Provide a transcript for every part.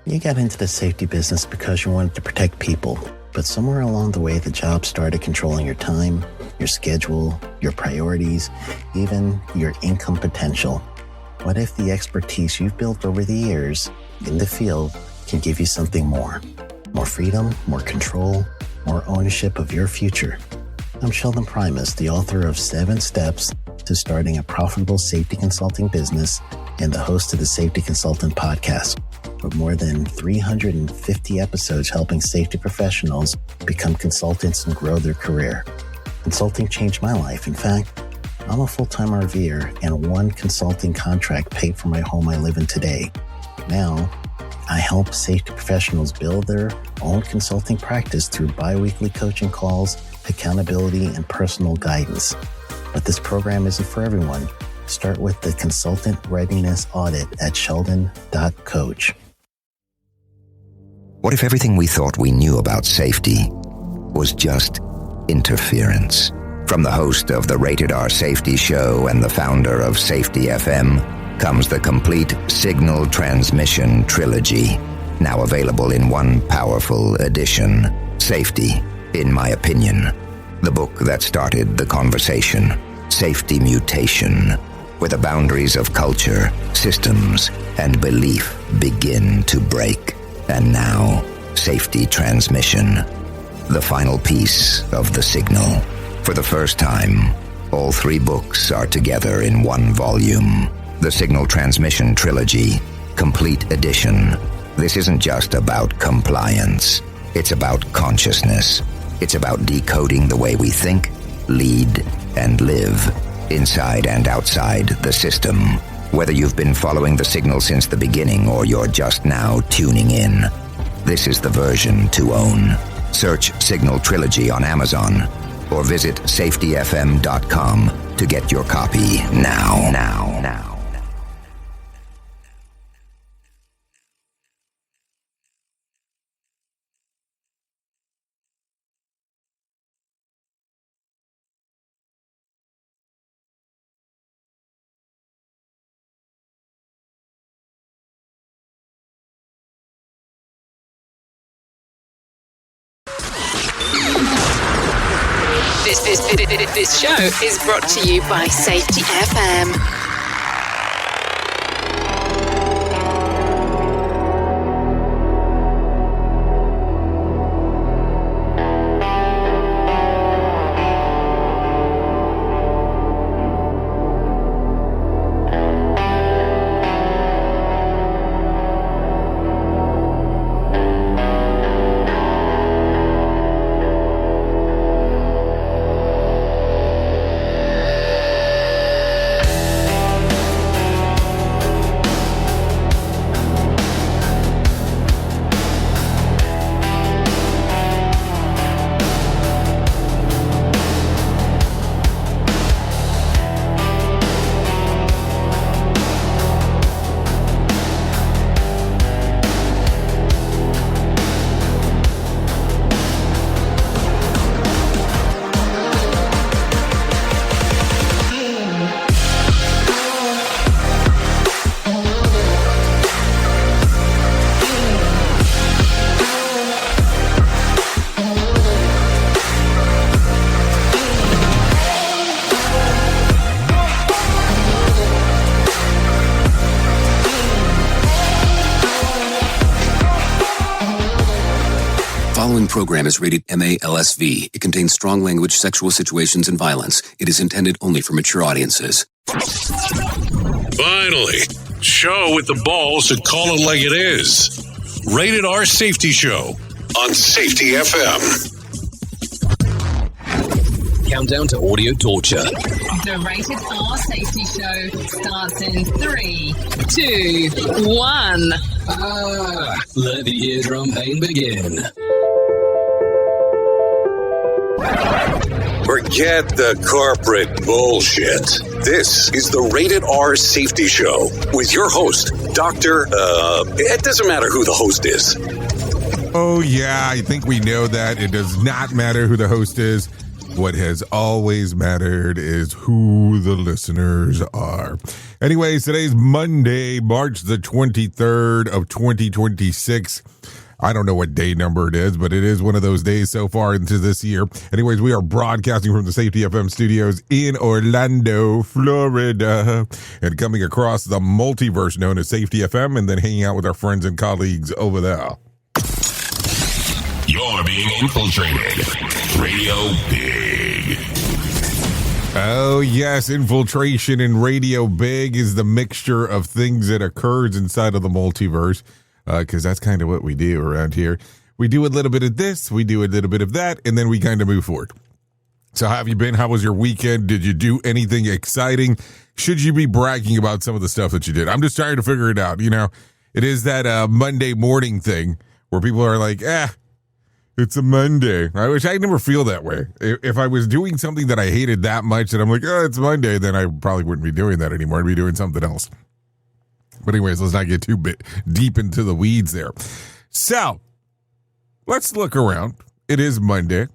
You got into the safety business because you wanted to protect people, but somewhere along the way, the job started controlling your time, your schedule, your priorities, even your income potential. What if the expertise you've built over the years in the field can give you something more? More freedom, more control, more ownership of your future. I'm Sheldon Primus, the author of 7 Steps to Starting a Profitable Safety Consulting Business and the host of the Safety Consultant Podcast, with more than 350 episodes helping safety professionals become consultants and grow their career. Consulting changed my life. In fact, I'm a full-time RVer, and one consulting contract paid for my home I live in today. Now, I help safety professionals build their own consulting practice through bi-weekly coaching calls, accountability, and personal guidance. But this program isn't for everyone. Start with the Consultant Readiness Audit at sheldon.coach. What if everything we thought we knew about safety was just interference? From the host of the Rated R Safety Show and the founder of Safety FM comes the complete Signal Transmission Trilogy, now available in one powerful edition. Safety, in my opinion, the book that started the conversation. Safety Mutation, where the boundaries of culture, systems, and belief begin to break. And now, Safety Transmission, the final piece of the signal. For the first time, all 3 books are together in one volume. The Signal Transmission Trilogy, Complete Edition. This isn't just about compliance. It's about consciousness. It's about decoding the way we think, lead, and live, inside and outside the system. Whether you've been following the signal since the beginning or you're just now tuning in, this is the version to own. Search Signal Trilogy on Amazon or visit safetyfm.com to get your copy now. This show is brought to you by Safety FM. Program is rated MALSV. It contains strong language, sexual situations, and violence. It is intended only for mature audiences. Finally, show with the balls to call it like it is. Rated R Safety Show on Safety FM. Countdown to audio torture. The Rated R Safety Show starts in 3, 2, 1. Let the eardrum pain begin. Forget the corporate bullshit. This is the Rated R Safety Show with your host, it doesn't matter who the host is. Oh, yeah, I think we know that. It does not matter who the host is. What has always mattered is who the listeners are. Anyways, today's Monday, March the 23rd of 2026. I don't know what day number it is, but it is one of those days so far into this year. Anyways, we are broadcasting from the Safety FM studios in Orlando, Florida, and coming across the multiverse known as Safety FM, and then hanging out with our friends and colleagues over there. You're being infiltrated. Radio Big. Oh, yes, infiltration in Radio Big is the mixture of things that occurs inside of the multiverse. Because that's kind of what we do around here. We do a little bit of this, we do a little bit of that, and then we kind of move forward. So how have you been? How was your weekend? Did you do anything exciting? Should you be bragging about some of the stuff that you did? I'm just trying to figure it out. You know, it is that Monday morning thing where people are like, it's a Monday. I wish I never feel that way. If I was doing something that I hated that much and I'm like, it's Monday, then I probably wouldn't be doing that anymore. I'd be doing something else. But anyways, let's not get too deep into the weeds there. So, let's look around. It is Monday,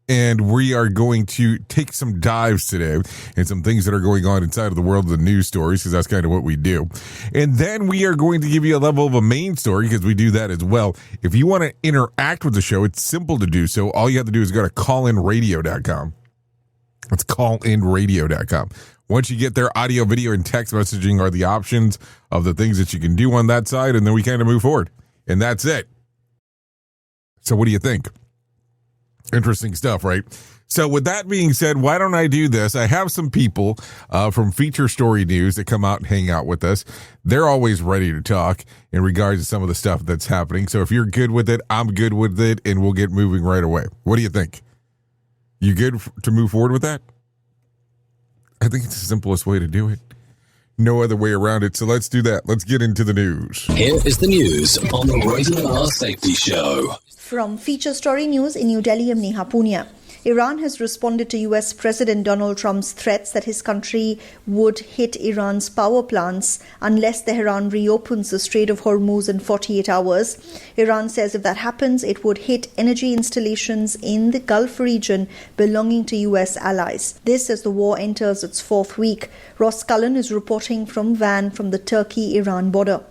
and we are going to take some dives today and some things that are going on inside of the world of the news stories, because that's kind of what we do. And then we are going to give you a level of a main story, because we do that as well. If you want to interact with the show, it's simple to do so. All you have to do is go to callinradio.com. It's callinradio.com. Once you get there, audio, video, and text messaging are the options of the things that you can do on that side, and then we kind of move forward. And that's it. So what do you think? Interesting stuff, right? So with that being said, why don't I do this? I have some people from Feature Story News that come out and hang out with us. They're always ready to talk in regards to some of the stuff that's happening. So if you're good with it, I'm good with it, and we'll get moving right away. What do you think? You good to move forward with that? I think it's the simplest way to do it. No other way around it. So let's do that. Let's get into the news. Here is the news on the Rated R Safety Show. From Feature Story News in New Delhi, I'm Neha Punia. Iran has responded to US President Donald Trump's threats that his country would hit Iran's power plants unless Tehran reopens the Strait of Hormuz in 48 hours. Iran says if that happens, it would hit energy installations in the Gulf region belonging to US allies. This as the war enters its fourth week. Ross Cullen is reporting from Van from the Turkey-Iran border.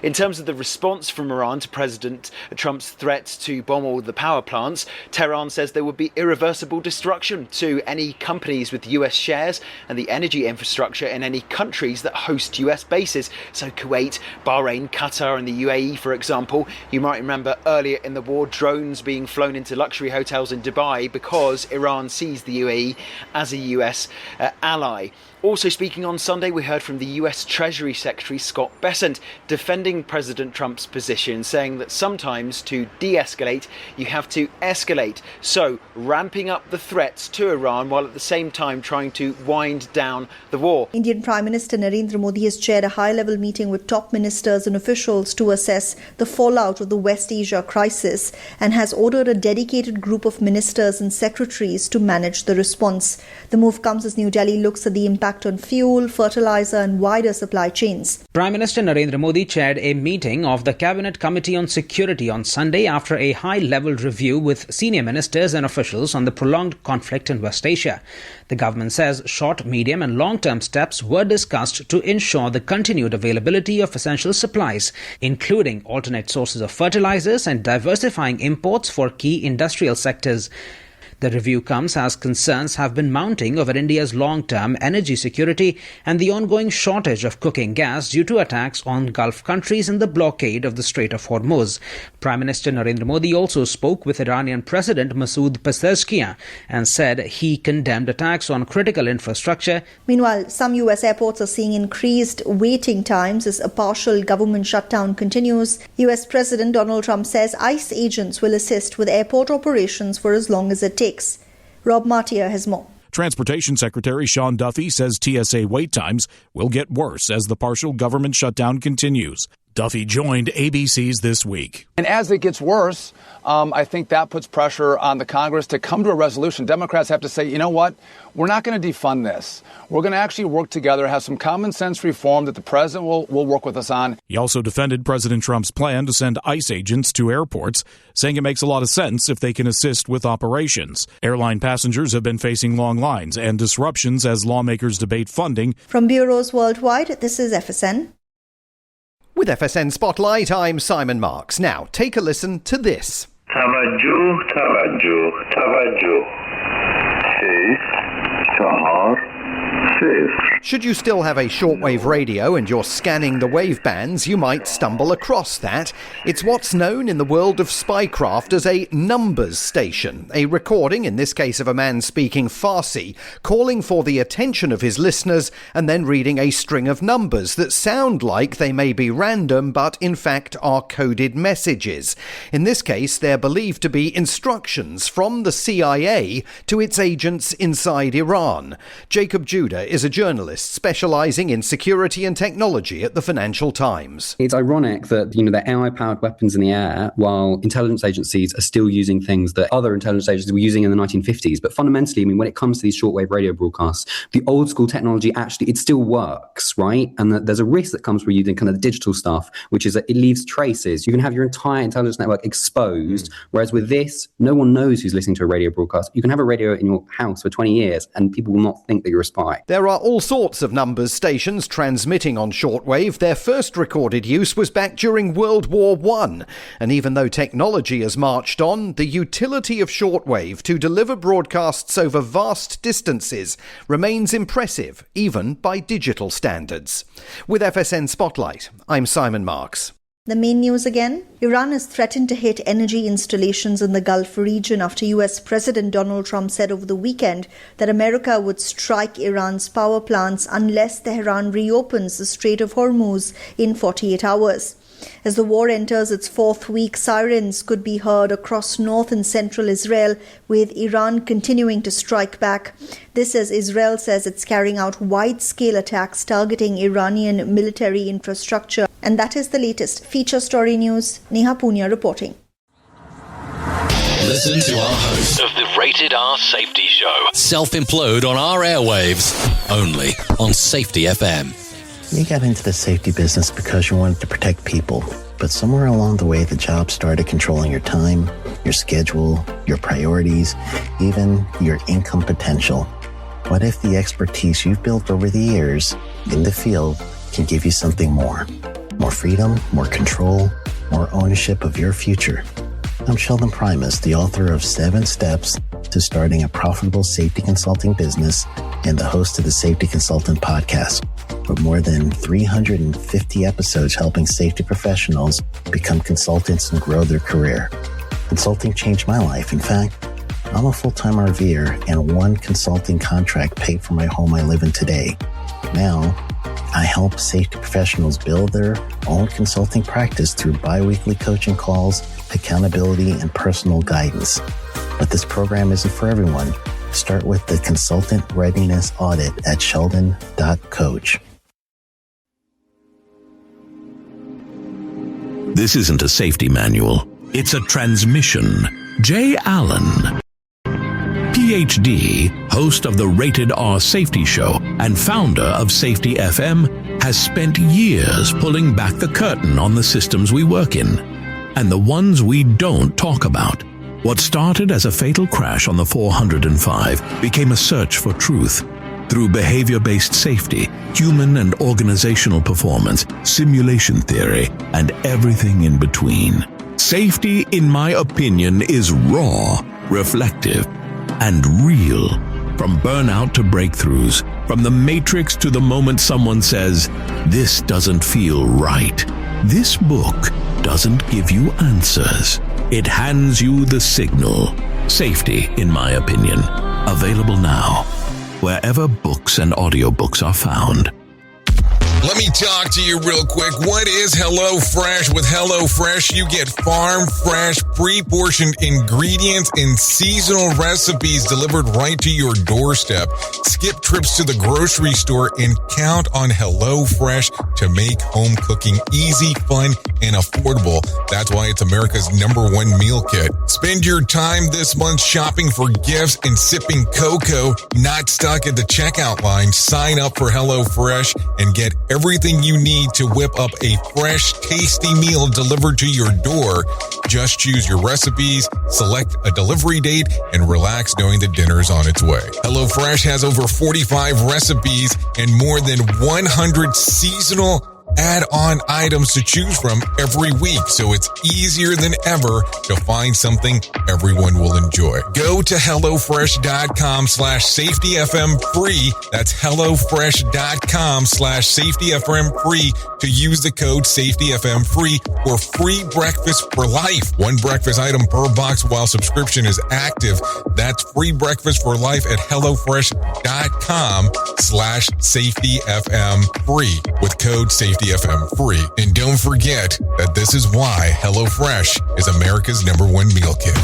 In terms of the response from Iran to President Trump's threats to bomb all the power plants, Tehran says there would be irreversible destruction to any companies with US shares and the energy infrastructure in any countries that host US bases. So Kuwait, Bahrain, Qatar and the UAE, for example. You might remember earlier in the war, drones being flown into luxury hotels in Dubai because Iran sees the UAE as a US ally. Also speaking on Sunday, we heard from the US Treasury Secretary Scott Bessent defending President Trump's position, saying that sometimes to de-escalate, you have to escalate. So ramping up the threats to Iran while at the same time trying to wind down the war. Indian Prime Minister Narendra Modi has chaired a high-level meeting with top ministers and officials to assess the fallout of the West Asia crisis and has ordered a dedicated group of ministers and secretaries to manage the response. The move comes as New Delhi looks at the impact on fuel, fertilizer and wider supply chains. Prime Minister Narendra Modi chaired a meeting of the Cabinet Committee on Security on Sunday after a high-level review with senior ministers and officials on the prolonged conflict in West Asia. The government says short, medium and long-term steps were discussed to ensure the continued availability of essential supplies, including alternate sources of fertilizers and diversifying imports for key industrial sectors. The review comes as concerns have been mounting over India's long-term energy security and the ongoing shortage of cooking gas due to attacks on Gulf countries and the blockade of the Strait of Hormuz. Prime Minister Narendra Modi also spoke with Iranian President Masoud Pezeshkian and said he condemned attacks on critical infrastructure. Meanwhile, some US airports are seeing increased waiting times as a partial government shutdown continues. US President Donald Trump says ICE agents will assist with airport operations for as long as it takes. Rob Martier has more. Transportation Secretary Sean Duffy says TSA wait times will get worse as the partial government shutdown continues. Duffy joined ABC's This Week. And as it gets worse, I think that puts pressure on the Congress to come to a resolution. Democrats have to say, you know what? We're not going to defund this. We're going to actually work together, have some common sense reform that the president will work with us on. He also defended President Trump's plan to send ICE agents to airports, saying it makes a lot of sense if they can assist with operations. Airline passengers have been facing long lines and disruptions as lawmakers debate funding. From bureaus worldwide, this is FSN. With FSN Spotlight, I'm Simon Marks. Now, take a listen to this. Tawajjuh, tawajjuh, tawajjuh. Seis, chahar, seis. Should you still have a shortwave radio and you're scanning the wave bands, you might stumble across that. It's what's known in the world of spycraft as a numbers station, a recording, in this case of a man speaking Farsi, calling for the attention of his listeners and then reading a string of numbers that sound like they may be random but in fact are coded messages. In this case, they're believed to be instructions from the CIA to its agents inside Iran. Jacob Judah is a journalist specialising in security and technology at the Financial Times. It's ironic that, the AI-powered weapons in the air, while intelligence agencies are still using things that other intelligence agencies were using in the 1950s. But fundamentally, when it comes to these shortwave radio broadcasts, the old school technology actually, it still works, right? And there's a risk that comes from using kind of the digital stuff, which is that it leaves traces. You can have your entire intelligence network exposed, whereas with this, no one knows who's listening to a radio broadcast. You can have a radio in your house for 20 years and people will not think that you're a spy. There are all sorts of numbers stations transmitting on shortwave. Their first recorded use was back during World War I. And even though technology has marched on, the utility of shortwave to deliver broadcasts over vast distances remains impressive, even by digital standards. With FSN Spotlight, I'm Simon Marks. The main news again. Iran has threatened to hit energy installations in the Gulf region after US President Donald Trump said over the weekend that America would strike Iran's power plants unless Tehran reopens the Strait of Hormuz in 48 hours. As the war enters its fourth week, sirens could be heard across north and central Israel, with Iran continuing to strike back. This as Israel says it's carrying out wide-scale attacks targeting Iranian military infrastructure. And that is the latest. Feature Story News, Neha Punya reporting. Listen to our host of the Rated R Safety Show. Self-implode on our airwaves, only on Safety FM. You got into the safety business because you wanted to protect people, but somewhere along the way, the job started controlling your time, your schedule, your priorities, even your income potential. What if the expertise you've built over the years in the field can give you something more? More freedom, more control, more ownership of your future. I'm Sheldon Primus, the author of 7 Steps to Starting a Profitable Safety Consulting Business and the host of the Safety Consultant Podcast, with more than 350 episodes helping safety professionals become consultants and grow their career. Consulting changed my life. In fact, I'm a full-time RVer, and one consulting contract paid for my home I live in today. Now, I help safety professionals build their own consulting practice through bi-weekly coaching calls, accountability, and personal guidance. But this program isn't for everyone. Start with the Consultant Readiness Audit at sheldon.coach. This isn't a safety manual. It's a transmission. Jay Allen, PhD, host of the Rated R Safety Show and founder of Safety FM, has spent years pulling back the curtain on the systems we work in and the ones we don't talk about. What started as a fatal crash on the 405 became a search for truth. Through behavior-based safety, human and organizational performance, simulation theory, and everything in between. Safety, in my opinion, is raw, reflective, and real. From burnout to breakthroughs, from the matrix to the moment someone says, "This doesn't feel right." This book doesn't give you answers. It hands you the signal. Safety, in my opinion. Available now, wherever books and audiobooks are found. Let me talk to you real quick. What is HelloFresh? With HelloFresh, you get farm fresh, pre-portioned ingredients and seasonal recipes delivered right to your doorstep. Skip trips to the grocery store and count on HelloFresh to make home cooking easy, fun, and affordable. That's why it's America's #1 meal kit. Spend your time this month shopping for gifts and sipping cocoa, not stuck at the checkout line. Sign up for HelloFresh and get everything you need to whip up a fresh, tasty meal delivered to your door. Just choose your recipes, select a delivery date, and relax knowing the dinner's on its way. HelloFresh has over 45 recipes and more than 100 seasonal add-on items to choose from every week, so it's easier than ever to find something everyone will enjoy. Go to HelloFresh.com/SafetyFM free. That's HelloFresh.com/SafetyFM free to use the code SafetyFM free for free breakfast for life. One breakfast item per box while subscription is active. That's free breakfast for life at HelloFresh.com/SafetyFM free with code SafetyFM free. And don't forget that this is why HelloFresh is America's #1 meal kit.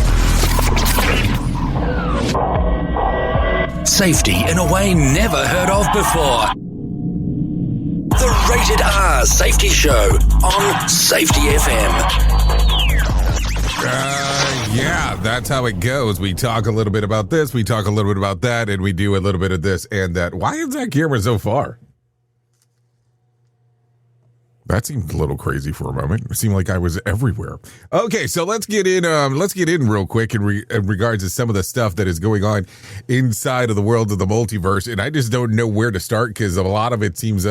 Safety in a way never heard of before. The Rated R Safety Show on Safety FM. Yeah, that's how it goes. We talk a little bit about this, we talk a little bit about that, and we do a little bit of this and that. Why is that camera so far? That seemed a little crazy for a moment. It seemed like I was everywhere. Okay, so let's get in real quick in regards to some of the stuff that is going on inside of the world of the multiverse. And I just don't know where to start because a lot of it seems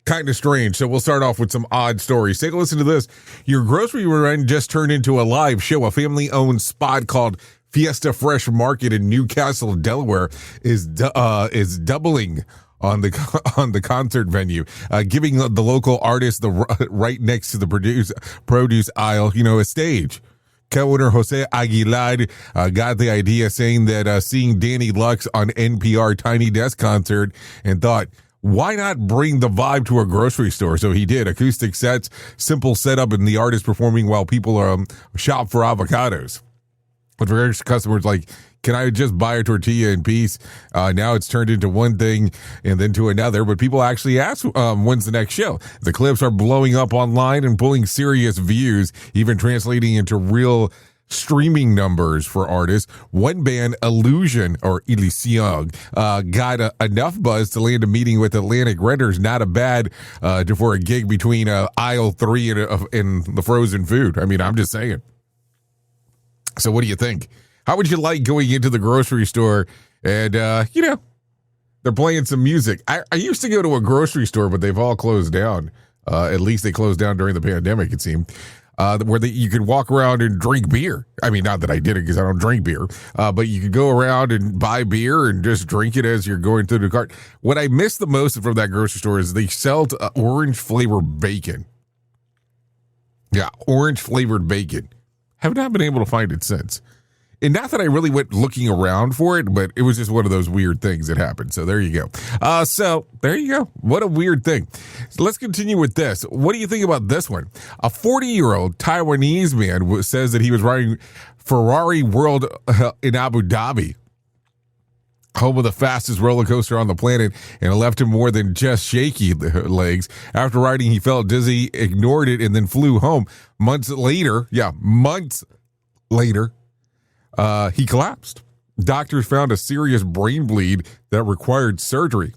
kind of strange. So we'll start off with some odd stories. Take a listen to this. Your grocery run just turned into a live show. A family-owned spot called Fiesta Fresh Market in Newcastle, Delaware is doubling on the concert venue, giving the local artist right next to the produce aisle, a stage. Co-owner Jose Aguilar got the idea, saying that seeing Danny Lux on NPR Tiny Desk concert and thought, why not bring the vibe to a grocery store? So he did. Acoustic sets, simple setup, and the artist performing while people shop for avocados. But for customers like, can I just buy a tortilla in peace? Now it's turned into one thing and then to another. But people actually ask, when's the next show? The clips are blowing up online and pulling serious views, even translating into real streaming numbers for artists. One band, Illusion, got enough buzz to land a meeting with Atlantic Redders. Not a bad for a gig between aisle 3 and the frozen food. I mean, I'm just saying. So what do you think? How would you like going into the grocery store and, they're playing some music? I used to go to a grocery store, but they've all closed down. At least they closed down during the pandemic, it seemed, where you could walk around and drink beer. I mean, not that I did it because I don't drink beer, but you could go around and buy beer and just drink it as you're going through the cart. What I miss the most from that grocery store is they sell orange flavored bacon. Yeah, orange flavored bacon. Have not been able to find it since. And not that I really went looking around for it, but it was just one of those weird things that happened. So there you go. So there you go. What a weird thing. So let's continue with this. What do you think about this one? A 40-year-old Taiwanese man says that he was riding Ferrari World in Abu Dhabi, home of the fastest roller coaster on the planet, and it left him more than just shaky legs. After riding, he felt dizzy, ignored it, and then flew home. Months later, he collapsed. Doctors found a serious brain bleed that required surgery.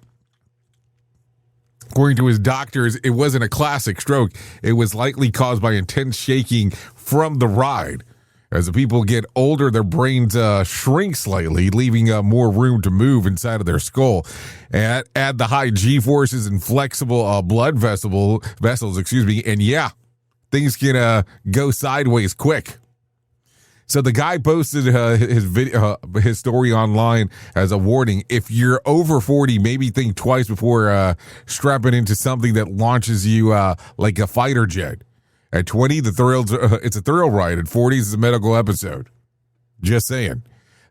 According to his doctors, it wasn't a classic stroke. It was likely caused by intense shaking from the ride. As the people get older, their brains shrink slightly, leaving more room to move inside of their skull. And add the high G-forces and flexible blood vessels, and yeah, things can go sideways quick. So the guy posted his story online as a warning. If you're over 40, maybe think twice before strapping into something that launches you like a fighter jet. At 20, it's a thrill ride. At 40, it's a medical episode. Just saying.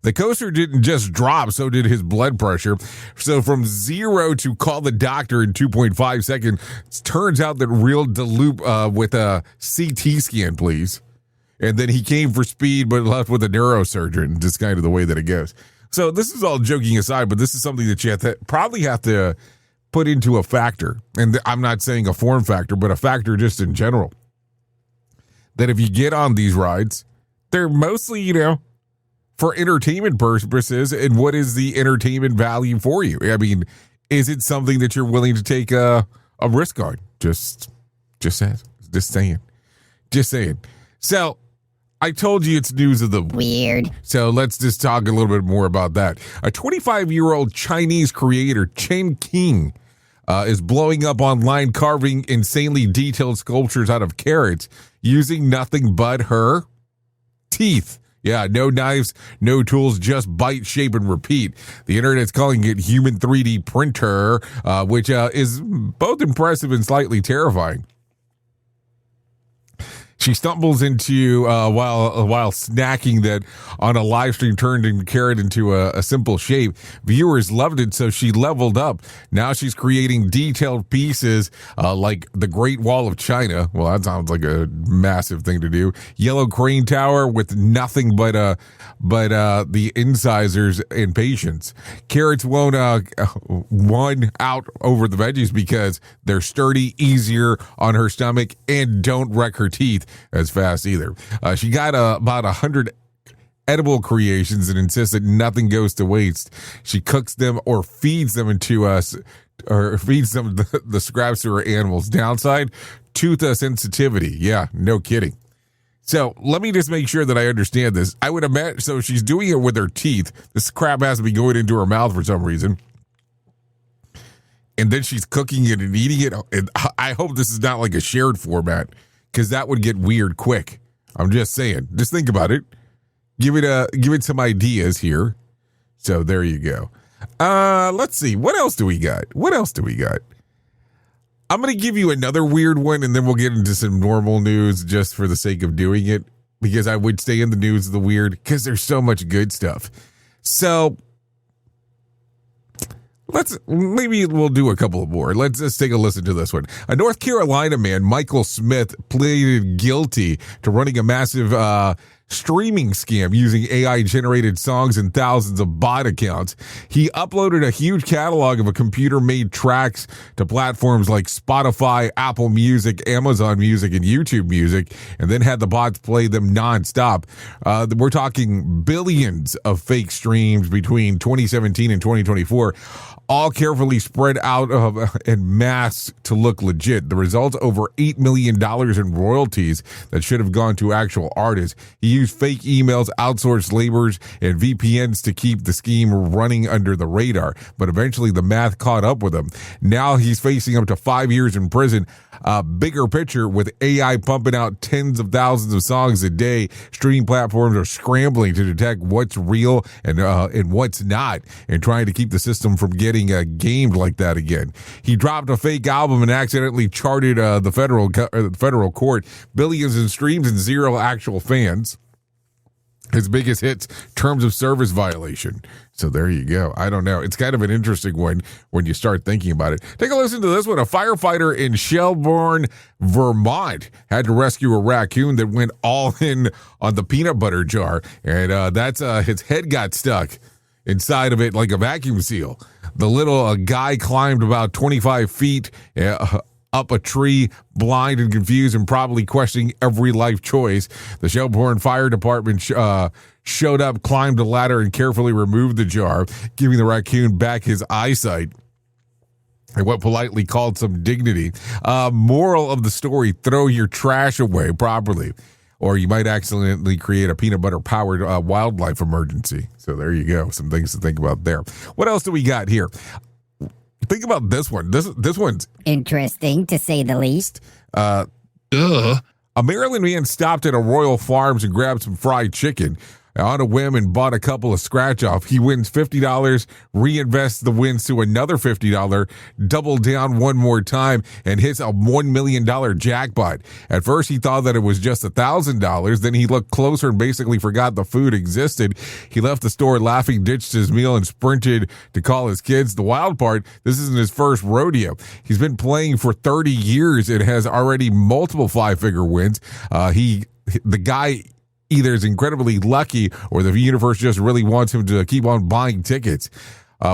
The coaster didn't just drop, so did his blood pressure. So from 0 to call the doctor in 2.5 seconds, turns out that real deloop with a CT scan, please. And then he came for speed, but left with a neurosurgeon, just kind of the way that it goes. So this is all joking aside, but this is something that you probably have to put into a factor. And I'm not saying a form factor, but a factor just in general. That if you get on these rides, they're mostly, for entertainment purposes, and what is the entertainment value for you? I mean, is it something that you're willing to take a risk on? Just saying. So, I told you it's news of the weird. So let's just talk a little bit more about that. A 25-year-old Chinese creator, Chen King, is blowing up online, carving insanely detailed sculptures out of carrots using nothing but her teeth. Yeah, no knives, no tools, just bite, shape, and repeat. The internet's calling it human 3D printer, which is both impressive and slightly terrifying. She stumbles into, while snacking, that on a live stream turned a carrot into a simple shape. Viewers loved it, so she leveled up. Now she's creating detailed pieces like the Great Wall of China. Well, that sounds like a massive thing to do. Yellow Crane Tower with nothing but the incisors and patience. Carrots won't won out over the veggies because they're sturdy, easier on her stomach, and don't wreck her teeth as fast either. She got about 100 edible creations and insists that nothing goes to waste. She cooks them or feeds them the scraps to her animals. Downside, tooth sensitivity. Yeah, no kidding. So let me just make sure that I understand this. I would imagine, so she's doing it with her teeth. This crap has to be going into her mouth for some reason. And then she's cooking it and eating it. And I hope this is not like a shared format, because that would get weird quick. I'm just saying. Just think about it. Give it some ideas here. So there you go. Let's see. What else do we got? I'm going to give you another weird one, and then we'll get into some normal news just for the sake of doing it, because I would stay in the news of the weird, because there's so much good stuff. So maybe we'll do a couple more. Let's just take a listen to this one. A North Carolina man, Michael Smith, pleaded guilty to running a massive streaming scam using AI-generated songs and thousands of bot accounts. He uploaded a huge catalog of computer-made tracks to platforms like Spotify, Apple Music, Amazon Music, and YouTube Music, and then had the bots play them nonstop. We're talking billions of fake streams between 2017 and 2024. All carefully spread out en masse to look legit. The result, over $8 million in royalties that should have gone to actual artists. He used fake emails, outsourced laborers, and VPNs to keep the scheme running under the radar. But eventually the math caught up with him. Now he's facing up to 5 years in prison. Bigger picture, with AI pumping out tens of thousands of songs a day, streaming platforms are scrambling to detect what's real and what's not, and trying to keep the system from getting gamed like that again. He dropped a fake album and accidentally charted the federal court. Billions in streams and zero actual fans. His biggest hits, terms of service violation. So there you go. I don't know. It's kind of an interesting one when you start thinking about it. Take a listen to this one. A firefighter in Shelburne, Vermont, had to rescue a raccoon that went all in on the peanut butter jar. And his head got stuck inside of it like a vacuum seal. The little guy climbed about 25 feet up a tree, blind and confused and probably questioning every life choice. The Shelburne Fire Department showed up, climbed a ladder, and carefully removed the jar, giving the raccoon back his eyesight and what politely called some dignity. Moral of the story, throw your trash away properly, or you might accidentally create a peanut butter powered wildlife emergency. So there you go. Some things to think about there. What else do we got here? Think about this one. This one's interesting, to say the least. A Maryland man stopped at a Royal Farms and grabbed some fried chicken. on a whim and bought a couple of scratch off. He wins $50, reinvests the wins to another $50, double down one more time, and hits a $1 million jackpot. At first, he thought that it was just $1,000. Then he looked closer and basically forgot the food existed. He left the store laughing, ditched his meal, and sprinted to call his kids. The wild part, this isn't his first rodeo. He's been playing for 30 years and has already multiple five-figure wins. The guy either is incredibly lucky or the universe just really wants him to keep on buying tickets.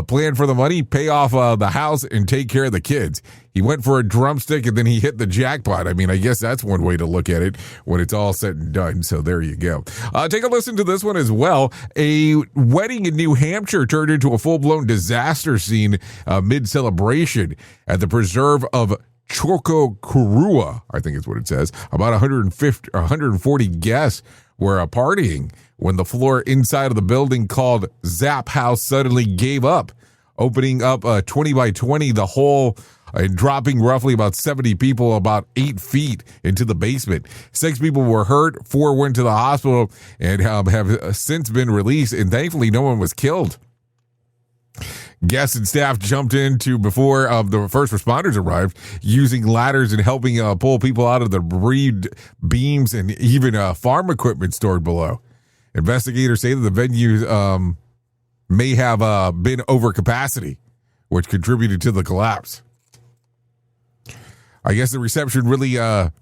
Plan for the money, pay off the house, and take care of the kids. He went for a drumstick and then he hit the jackpot. I mean, I guess that's one way to look at it when it's all said and done. So there you go. Take a listen to this one as well. A wedding in New Hampshire turned into a full-blown disaster scene mid-celebration at the preserve of Chocokurua, I think is what it says. About 140 guests were partying when the floor inside of the building called Zap House suddenly gave up, opening up 20 by 20 the hole and dropping roughly about 70 people about 8 feet into the basement. 6 people were hurt, 4 went to the hospital and have since been released, and thankfully no one was killed. Guests and staff jumped into before the first responders arrived, using ladders and helping pull people out of the debris beams and even farm equipment stored below. Investigators say that the venue may have been over capacity, which contributed to the collapse. I guess the reception really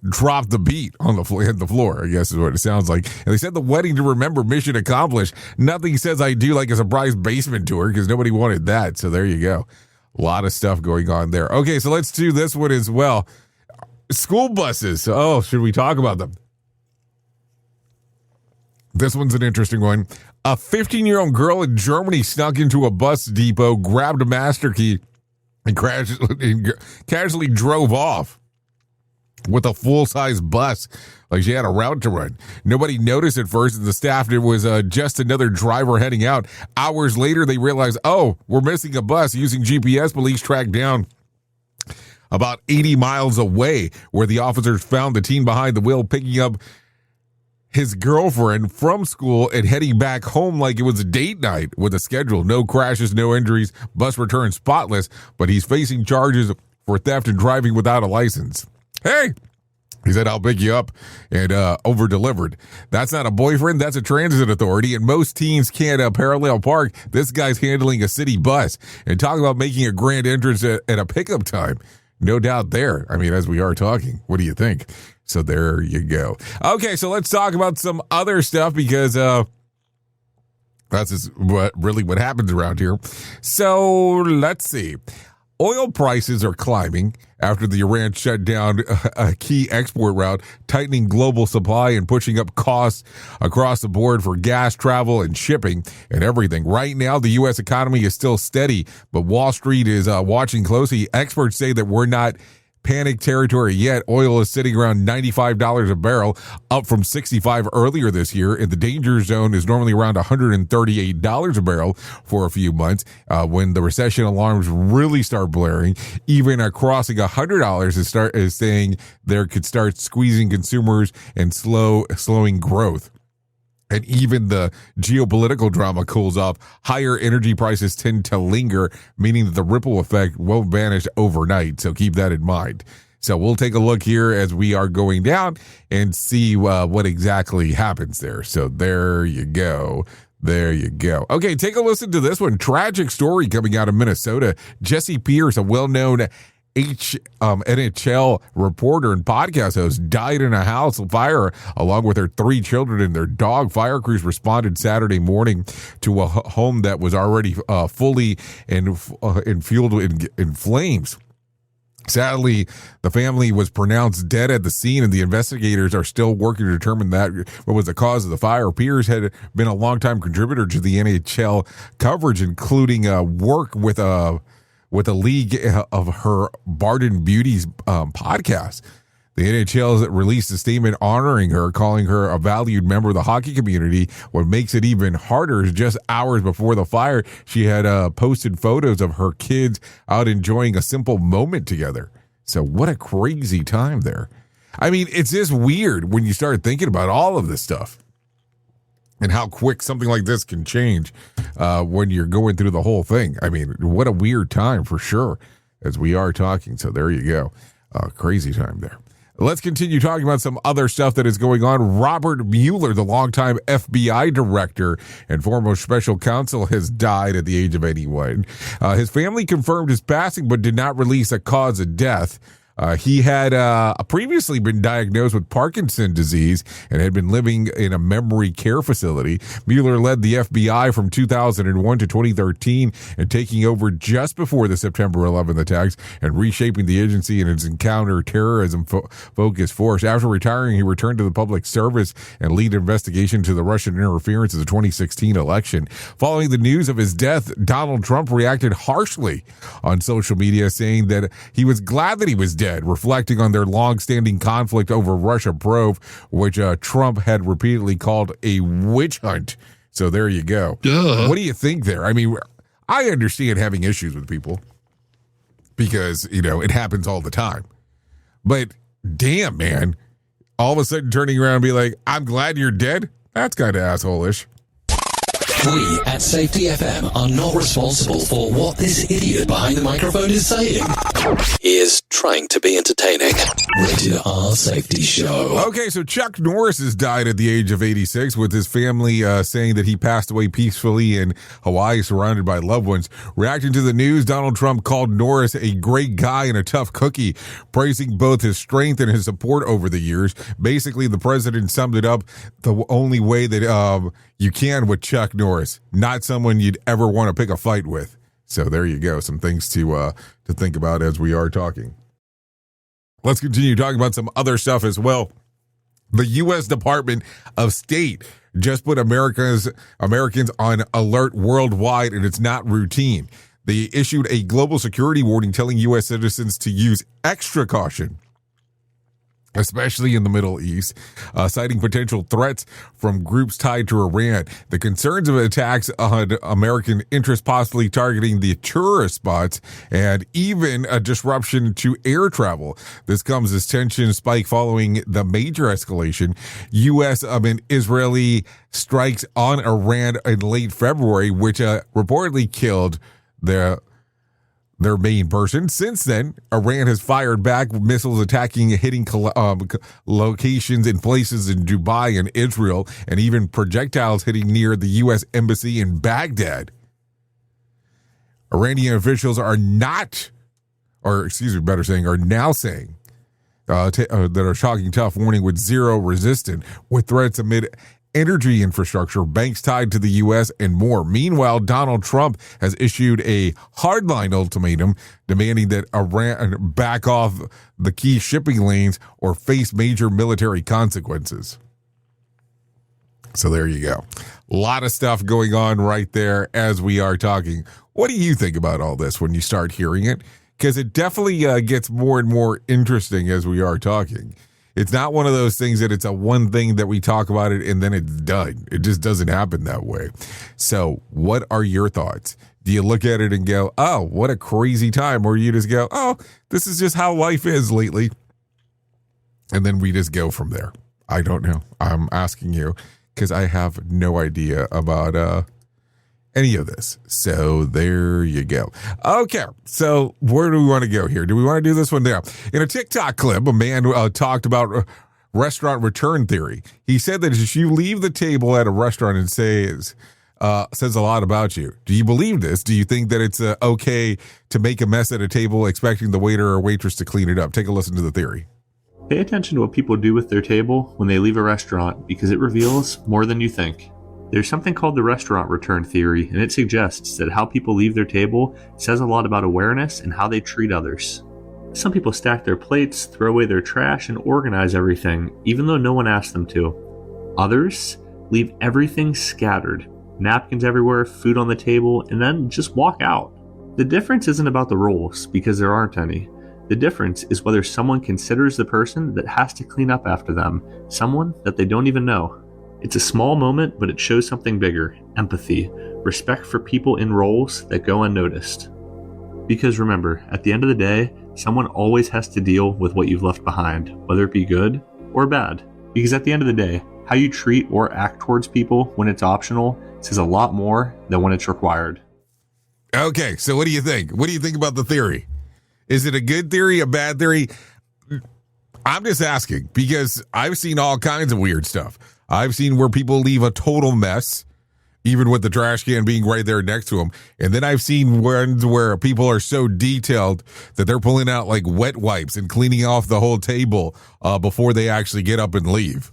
dropped the beat on the floor, I guess is what it sounds like. And they said the wedding to remember, mission accomplished. Nothing says I do like a surprise basement tour because nobody wanted that. So there you go. A lot of stuff going on there. Okay, so let's do this one as well. School buses. Oh, should we talk about them? This one's an interesting one. A 15-year-old girl in Germany snuck into a bus depot, grabbed a master key, and casually drove off with a full-size bus like she had a route to run. Nobody noticed at first, and the staff, it was just another driver heading out. Hours later, they realized, oh, we're missing a bus. Using GPS, police tracked down about 80 miles away, where the officers found the teen behind the wheel picking up his girlfriend from school and heading back home like it was a date night with a schedule. No crashes, no injuries, bus returned spotless, but he's facing charges for theft and driving without a license. Hey, he said, I'll pick you up, and over-delivered. That's not a boyfriend, that's a transit authority, and most teens can't parallel park. This guy's handling a city bus. And talk about making a grand entrance at a pickup time. No doubt there. I mean, as we are talking, what do you think? So there you go. Okay, so let's talk about some other stuff because that's just what happens around here. So let's see. Oil prices are climbing after the Iran shut down a key export route, tightening global supply and pushing up costs across the board for gas, travel, and shipping and everything. Right now, the U.S. economy is still steady, but Wall Street is watching closely. Experts say that we're not panic territory yet. Oil is sitting around $95 a barrel, up from $65 earlier this year, and the danger zone is normally around $138 a barrel for a few months. When the recession alarms really start blaring, even crossing $100 is saying there could start squeezing consumers and slowing growth. And even the geopolitical drama cools off, higher energy prices tend to linger, meaning that the ripple effect won't vanish overnight. So keep that in mind. So we'll take a look here as we are going down and see what exactly happens there. So there you go. There you go. Okay, take a listen to this one. Tragic story coming out of Minnesota. Jesse Pierce, a well-known NHL reporter and podcast host, died in a house fire along with her 3 children and their dog. Fire crews responded Saturday morning to a home that was already fully fueled in flames. Sadly, the family was pronounced dead at the scene, and the investigators are still working to determine what was the cause of the fire. Pierce had been a longtime contributor to the NHL coverage, including work with a league of her Barden Beauties podcast. The NHL released a statement honoring her, calling her a valued member of the hockey community. What makes it even harder is just hours before the fire, she had posted photos of her kids out enjoying a simple moment together. So what a crazy time there. I mean, it's just weird when you start thinking about all of this stuff. and how quick something like this can change when you're going through the whole thing. I mean, what a weird time for sure as we are talking. So there you go. Crazy time there. Let's continue talking about some other stuff that is going on. Robert Mueller, the longtime FBI director and former special counsel, has died at the age of 81. His family confirmed his passing but did not release a cause of death. He had previously been diagnosed with Parkinson's disease and had been living in a memory care facility. Mueller led the FBI from 2001 to 2013 and taking over just before the September 11th attacks and reshaping the agency and its counterterrorism focused force. After retiring, he returned to the public service and lead investigation to the Russian interference in the 2016 election. Following the news of his death, Donald Trump reacted harshly on social media, saying that he was glad that he was dead, reflecting on their long-standing conflict over Russia probe, which Trump had repeatedly called a witch hunt. So there you go. What do you think there? I mean, I understand having issues with people because, you know, it happens all the time. But damn, man, all of a sudden turning around and be like, I'm glad you're dead? That's kind of asshole-ish. We at Safety FM are not responsible for what this idiot behind the microphone is saying. He is trying to be entertaining. Rated R Safety Show. Okay, so Chuck Norris has died at the age of 86, with his family saying that he passed away peacefully in Hawaii, surrounded by loved ones. Reacting to the news, Donald Trump called Norris a great guy and a tough cookie, praising both his strength and his support over the years. Basically, the president summed it up the only way that you can with Chuck Norris, not someone you'd ever want to pick a fight with. So there you go. Some things to think about as we are talking. Let's continue talking about some other stuff as well. The U.S. Department of State just put Americans on alert worldwide, and it's not routine. They issued a global security warning telling U.S. citizens to use extra caution, especially in the Middle East, citing potential threats from groups tied to Iran. The concerns of attacks on American interests possibly targeting the tourist spots and even a disruption to air travel. This comes as tensions spike following the major escalation. U.S. and Israeli strikes on Iran in late February, which reportedly killed their main person. Since then, Iran has fired back with missiles attacking, hitting locations in places in Dubai and Israel, and even projectiles hitting near the U.S. embassy in Baghdad. Iranian officials are now saying that a shocking tough warning with zero resistance, with threats amid energy infrastructure, banks tied to the U.S., and more. Meanwhile, Donald Trump has issued a hardline ultimatum demanding that Iran back off the key shipping lanes or face major military consequences. So there you go. A lot of stuff going on right there as we are talking. What do you think about all this when you start hearing it? Because it definitely gets more and more interesting as we are talking. It's not one of those things that it's a one thing that we talk about it and then it's done. It just doesn't happen that way. So what are your thoughts? Do you look at it and go, oh, what a crazy time? Or you just go, oh, this is just how life is lately. And then we just go from there. I don't know. I'm asking you because I have no idea about any of this. So there you go. Okay, so where do we want to go here? Do we want to do this one now? In a TikTok clip, a man talked about restaurant return theory. He said that if you leave the table at a restaurant and says a lot about you. Do you believe this? Do you think that it's okay to make a mess at a table expecting the waiter or waitress to clean it up? Take a listen to the theory. Pay attention to what people do with their table when they leave a restaurant because it reveals more than you think. There's something called the restaurant return theory, and it suggests that how people leave their table says a lot about awareness and how they treat others. Some people stack their plates, throw away their trash, and organize everything, even though no one asked them to. Others leave everything scattered, napkins everywhere, food on the table, and then just walk out. The difference isn't about the rules, because there aren't any. The difference is whether someone considers the person that has to clean up after them, someone that they don't even know. It's a small moment, but it shows something bigger: empathy, respect for people in roles that go unnoticed. Because remember, at the end of the day, someone always has to deal with what you've left behind, whether it be good or bad. Because at the end of the day, How you treat or act towards people when it's optional says a lot more than when it's required. Okay, so what do you think? What do you think about the theory? Is it a good theory, a bad theory? I'm just asking because I've seen all kinds of weird stuff. I've seen where people leave a total mess, even with the trash can being right there next to them. And then I've seen ones where people are so detailed that they're pulling out like wet wipes and cleaning off the whole table before they actually get up and leave.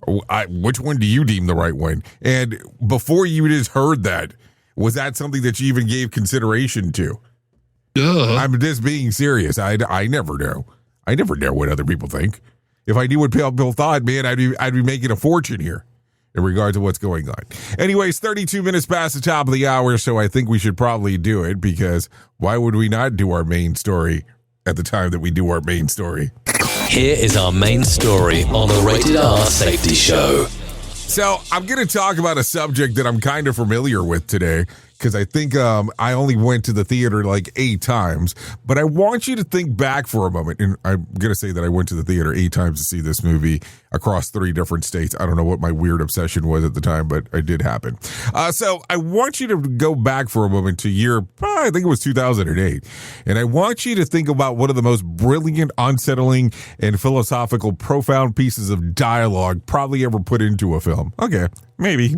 Which one do you deem the right one? And before you just heard that, was that something that you even gave consideration to? I'm just being serious. I never know. I never know what other people think. If I knew what people thought, man, I'd be making a fortune here in regards to what's going on. Anyways, 32 minutes past the top of the hour, so I think we should probably do it because why would we not do our main story at the time that we do our main story? Here is our main story on the Rated R Safety Show. So I'm going to talk about a subject that I'm kind of familiar with today because I think I only went to the theater like 8 times. But I want you to think back for a moment. And I'm going to say that I went to the theater 8 times to see this movie across 3 different states. I don't know what my weird obsession was at the time, but it did happen. So I want you to go back for a moment to I think it was 2008. And I want you to think about one of the most brilliant, unsettling, and philosophical, profound pieces of dialogue probably ever put into a film. Okay, maybe.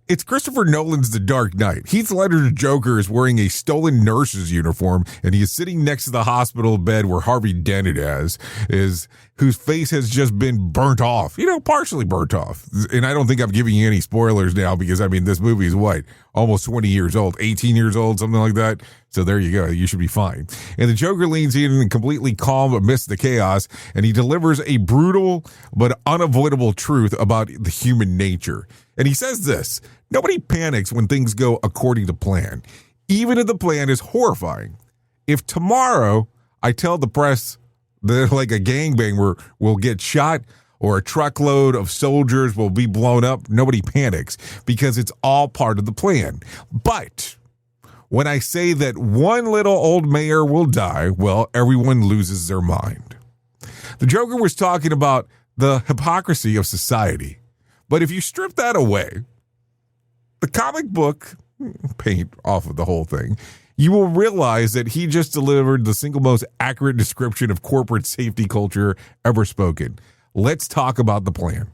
It's Christopher Nolan's The Dark Knight. Heath Ledger's Joker is wearing a stolen nurse's uniform, and he is sitting next to the hospital bed where Harvey Dent is, whose face has just been burnt off. Partially burnt off. And I don't think I'm giving you any spoilers now because, this movie is almost 20 years old, 18 years old, something like that. So there you go. You should be fine. And the Joker leans in and completely calm amidst the chaos, and he delivers a brutal but unavoidable truth about the human nature. And he says this: nobody panics when things go according to plan, even if the plan is horrifying. If tomorrow I tell the press that like a gangbanger will get shot or a truckload of soldiers will be blown up, nobody panics because it's all part of the plan. But when I say that one little old mayor will die, well, everyone loses their mind. The Joker was talking about the hypocrisy of society. But if you strip that away, the comic book paint off of the whole thing, you will realize that he just delivered the single most accurate description of corporate safety culture ever spoken. Let's talk about the plan.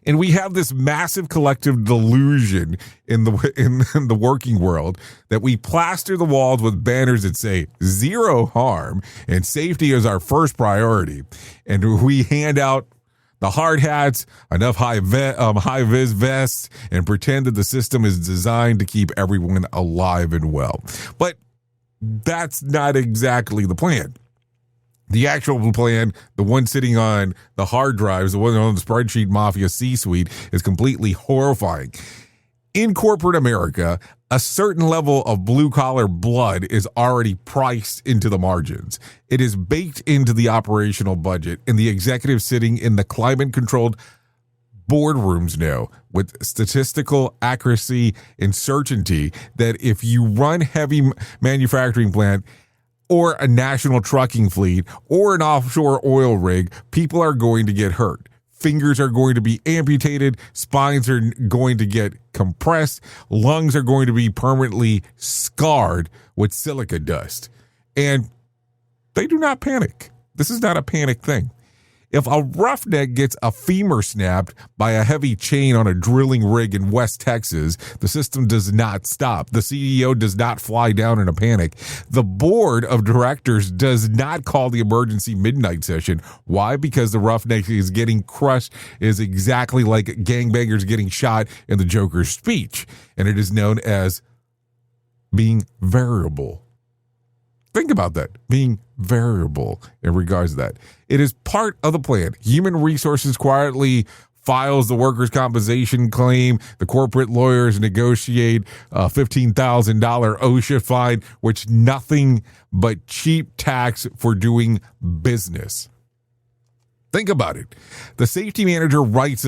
And we have this massive collective delusion in the working world that we plaster the walls with banners that say zero harm and safety is our first priority. And we hand out the hard hats, enough high-vis vests, and pretend that the system is designed to keep everyone alive and well. But that's not exactly the plan. The actual plan, the one sitting on the hard drives, the one on the spreadsheet mafia C-suite, is completely horrifying. In corporate America, a certain level of blue-collar blood is already priced into the margins. It is baked into the operational budget, and the executives sitting in the climate-controlled boardrooms know with statistical accuracy and certainty that if you run heavy manufacturing plant or a national trucking fleet or an offshore oil rig, people are going to get hurt. Fingers are going to be amputated, spines are going to get compressed, lungs are going to be permanently scarred with silica dust. And they do not panic. This is not a panic thing. If a roughneck gets a femur snapped by a heavy chain on a drilling rig in West Texas, the system does not stop. The CEO does not fly down in a panic. The board of directors does not call the emergency midnight session. Why? Because the roughneck is getting crushed is exactly like gangbangers getting shot in the Joker's speech. And it is known as being variable. Think about that, being variable in regards to that. It is part of the plan. Human resources quietly files the workers' compensation claim. The corporate lawyers negotiate a $15,000 OSHA fine, which nothing but cheap tax for doing business. Think about it. The safety manager writes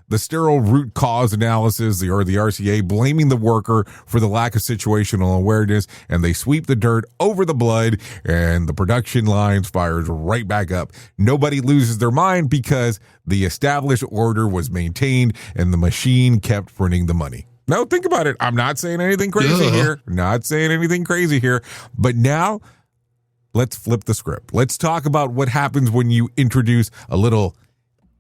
the sterile root cause analysis, or the RCA, blaming the worker for the lack of situational awareness, and they sweep the dirt over the blood, and the production lines fires right back up. Nobody loses their mind because the established order was maintained and the machine kept printing the money. No, think about it. I'm not saying anything crazy here. Not saying anything crazy here. But now, let's flip the script. Let's talk about what happens when you introduce a little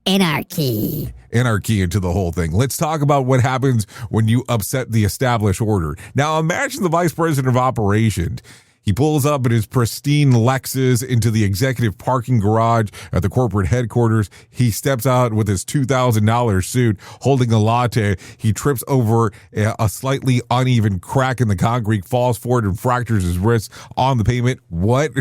anarchy into the whole thing. Let's talk about what happens when you upset the established order. Now, imagine the vice president of operations. He pulls up in his pristine Lexus into the executive parking garage at the corporate headquarters. He steps out with his $2,000 suit, holding a latte. He trips over a slightly uneven crack in the concrete, falls forward and fractures his wrist on the pavement. What?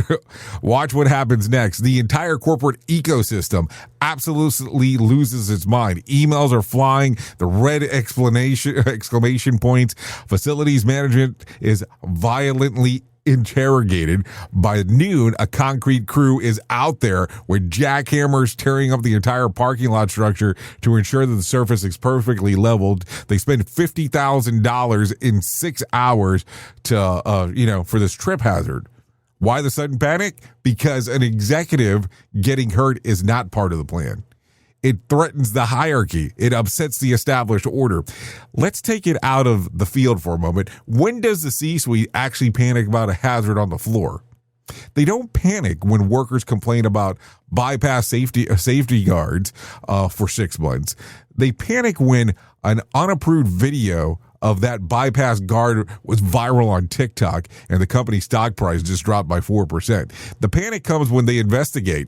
Watch what happens next. The entire corporate ecosystem absolutely loses its mind. Emails are flying. The red exclamation points. Facilities management is violently interrogated. By noon, a concrete crew is out there with jackhammers tearing up the entire parking lot structure to ensure that the surface is perfectly leveled. They spend $50,000 in 6 hours to, for this trip hazard. Why the sudden panic? Because an executive getting hurt is not part of the plan. It threatens the hierarchy. It upsets the established order. Let's take it out of the field for a moment. When does the C-suite actually panic about a hazard on the floor? They don't panic when workers complain about bypass safety guards for 6 months. They panic when an unapproved video of that bypass guard was viral on TikTok and the company's stock price just dropped by 4%. The panic comes when they investigate.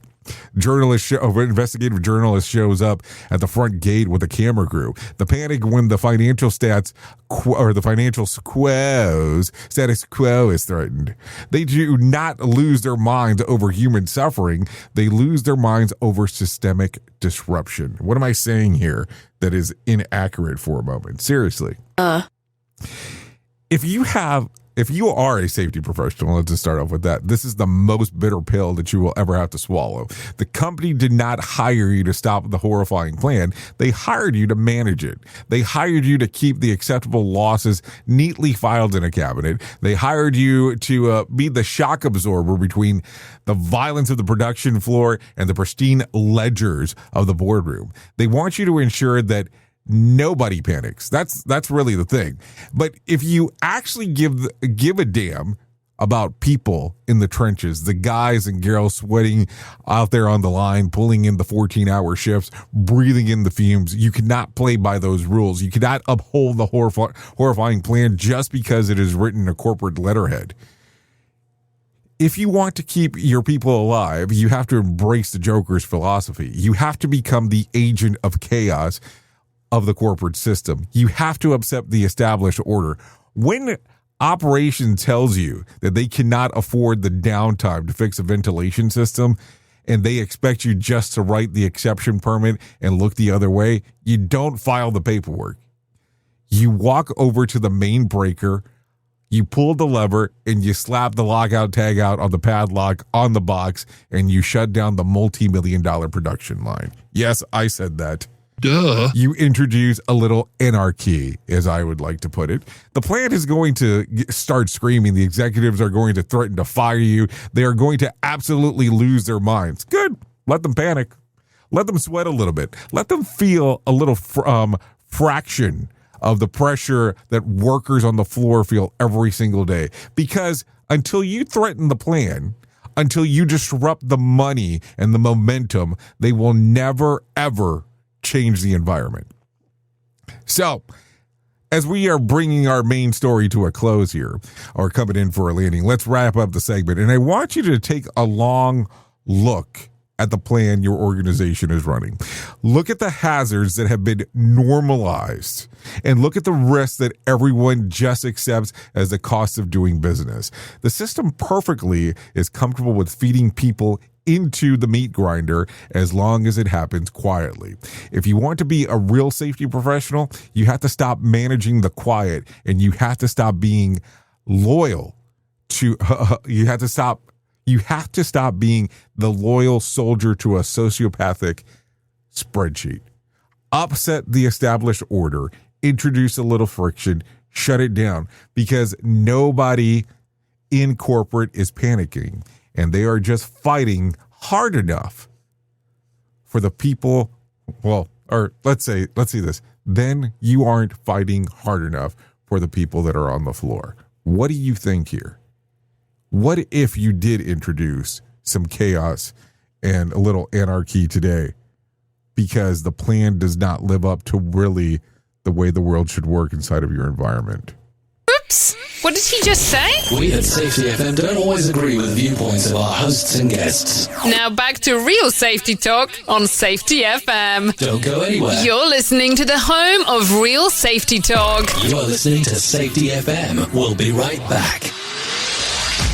Investigative journalist shows up at the front gate with a camera crew. The panic when the financial status quo is threatened. They do not lose their minds over human suffering. They lose their minds over systemic disruption. What am I saying here that is inaccurate for a moment? Seriously. If you are a safety professional, let's just start off with that. This is the most bitter pill that you will ever have to swallow. The company did not hire you to stop the horrifying plan. They hired you to manage it. They hired you to keep the acceptable losses neatly filed in a cabinet. They hired you to be the shock absorber between the violence of the production floor and the pristine ledgers of the boardroom. They want you to ensure that nobody panics. That's really the thing. But if you actually give a damn about people in the trenches, the guys and girls sweating out there on the line, pulling in the 14-hour shifts, breathing in the fumes, you cannot play by those rules. You cannot uphold the horrifying plan just because it is written in a corporate letterhead. If you want to keep your people alive, you have to embrace the Joker's philosophy. You have to become the agent of chaos of the corporate system. You have to upset the established order. When operation tells you that they cannot afford the downtime to fix a ventilation system and they expect you just to write the exception permit and look the other way, you don't file the paperwork. You walk over to the main breaker, you pull the lever, and you slap the lockout tag out on the padlock on the box, and you shut down the multi-million-dollar production line. Yes, I said that. Duh. You introduce a little anarchy, as I would like to put it. The plant is going to start screaming. The executives are going to threaten to fire you. They are going to absolutely lose their minds. Good. Let them panic. Let them sweat a little bit. Let them feel a little fraction of the pressure that workers on the floor feel every single day. Because until you threaten the plan, until you disrupt the money and the momentum, they will never, ever change the environment. So, as we are bringing our main story to a close here, or coming in for a landing, let's wrap up the segment. And I want you to take a long look at the plan your organization is running. Look at the hazards that have been normalized, and look at the risks that everyone just accepts as the cost of doing business. The system perfectly is comfortable with feeding people into the meat grinder as long as it happens quietly. If you want to be a real safety professional, you have to stop managing the quiet, and you have to stop being loyal to you have to stop being the loyal soldier to a sociopathic spreadsheet. upset the established order, introduce a little friction, shut it down, because nobody in corporate is panicking, and they are just fighting hard enough for the people. Well, or let's see this. Then you aren't fighting hard enough for the people that are on the floor. What do you think here? What if you did introduce some chaos and a little anarchy today because the plan does not live up to really the way the world should work inside of your environment? Oops! What did he just say? We at Safety FM don't always agree with the viewpoints of our hosts and guests. Now back to real safety talk on Safety FM. Don't go anywhere. You're listening to the home of real safety talk. You're listening to Safety FM. We'll be right back.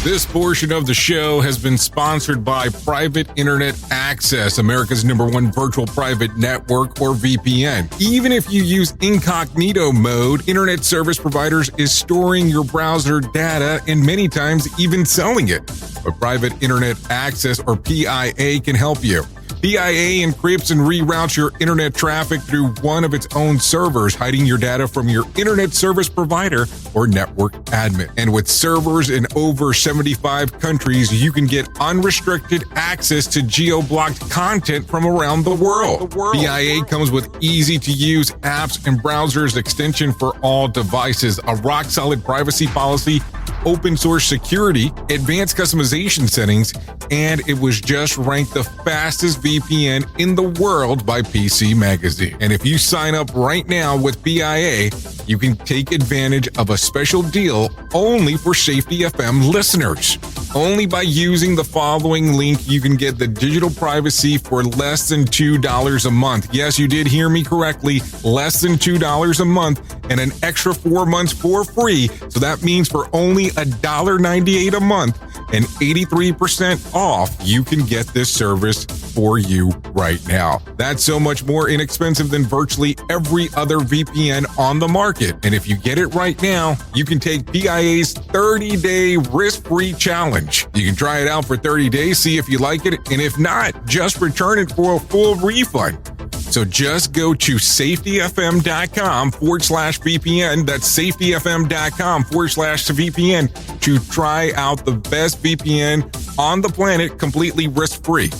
This portion of the show has been sponsored by Private Internet Access, America's #1 virtual private network, or VPN. Even if you use incognito mode, internet service providers is storing your browser data and many times even selling it. But Private Internet Access, or PIA, can help you. PIA encrypts and reroutes your internet traffic through one of its own servers, hiding your data from your internet service provider or network admin. And with servers in over 75 countries, you can get unrestricted access to geo-blocked content from around the world. PIA comes with easy-to-use apps and browsers extension for all devices, a rock-solid privacy policy, open source security, advanced customization settings, and it was just ranked the fastest VPN in the world by PC Magazine. And if you sign up right now with PIA, you can take advantage of a special deal only for Safety FM listeners. Only by using the following link, you can get the digital privacy for less than $2 a month. Yes, you did hear me correctly, less than $2 a month, and an extra 4 months for free. So that means for only $1.98 a month and 83% off, you can get this service for you right now. That's so much more inexpensive than virtually every other VPN on the market. And if you get it right now, you can take PIA's 30-day risk-free challenge. You can try it out for 30 days, see if you like it, and if not, just return it for a full refund. So just go to safetyfm.com/VPN. That's safetyfm.com/VPN to try out the best VPN on the planet completely risk-free.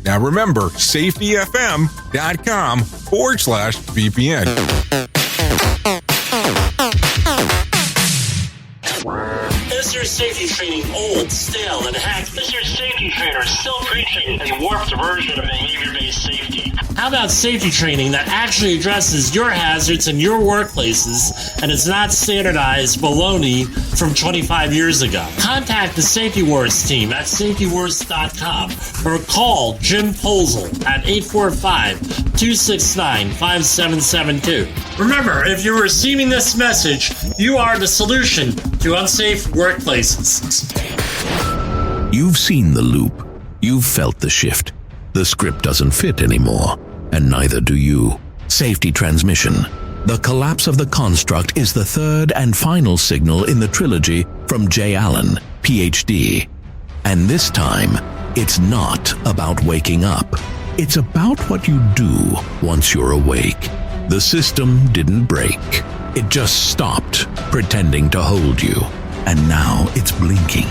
Now remember, safetyfm.com/VPN. Is your safety training old, stale, and hacked? Is your safety trainer still preaching a warped version of behavior-based safety? How about safety training that actually addresses your hazards in your workplaces and is not standardized baloney from 25 years ago? Contact the Safety Wars team at safetywars.com or call Jim Posel at 845-269-5772. Remember, if you're receiving this message, you are the solution to unsafe workplaces. You've seen the loop. You've felt the shift. The script doesn't fit anymore, and neither do you. Safety transmission. The collapse of the construct is the third and final signal in the trilogy from J. Allen, PhD. And this time, it's not about waking up. It's about what you do once you're awake. The system didn't break. It just stopped pretending to hold you. And now it's blinking,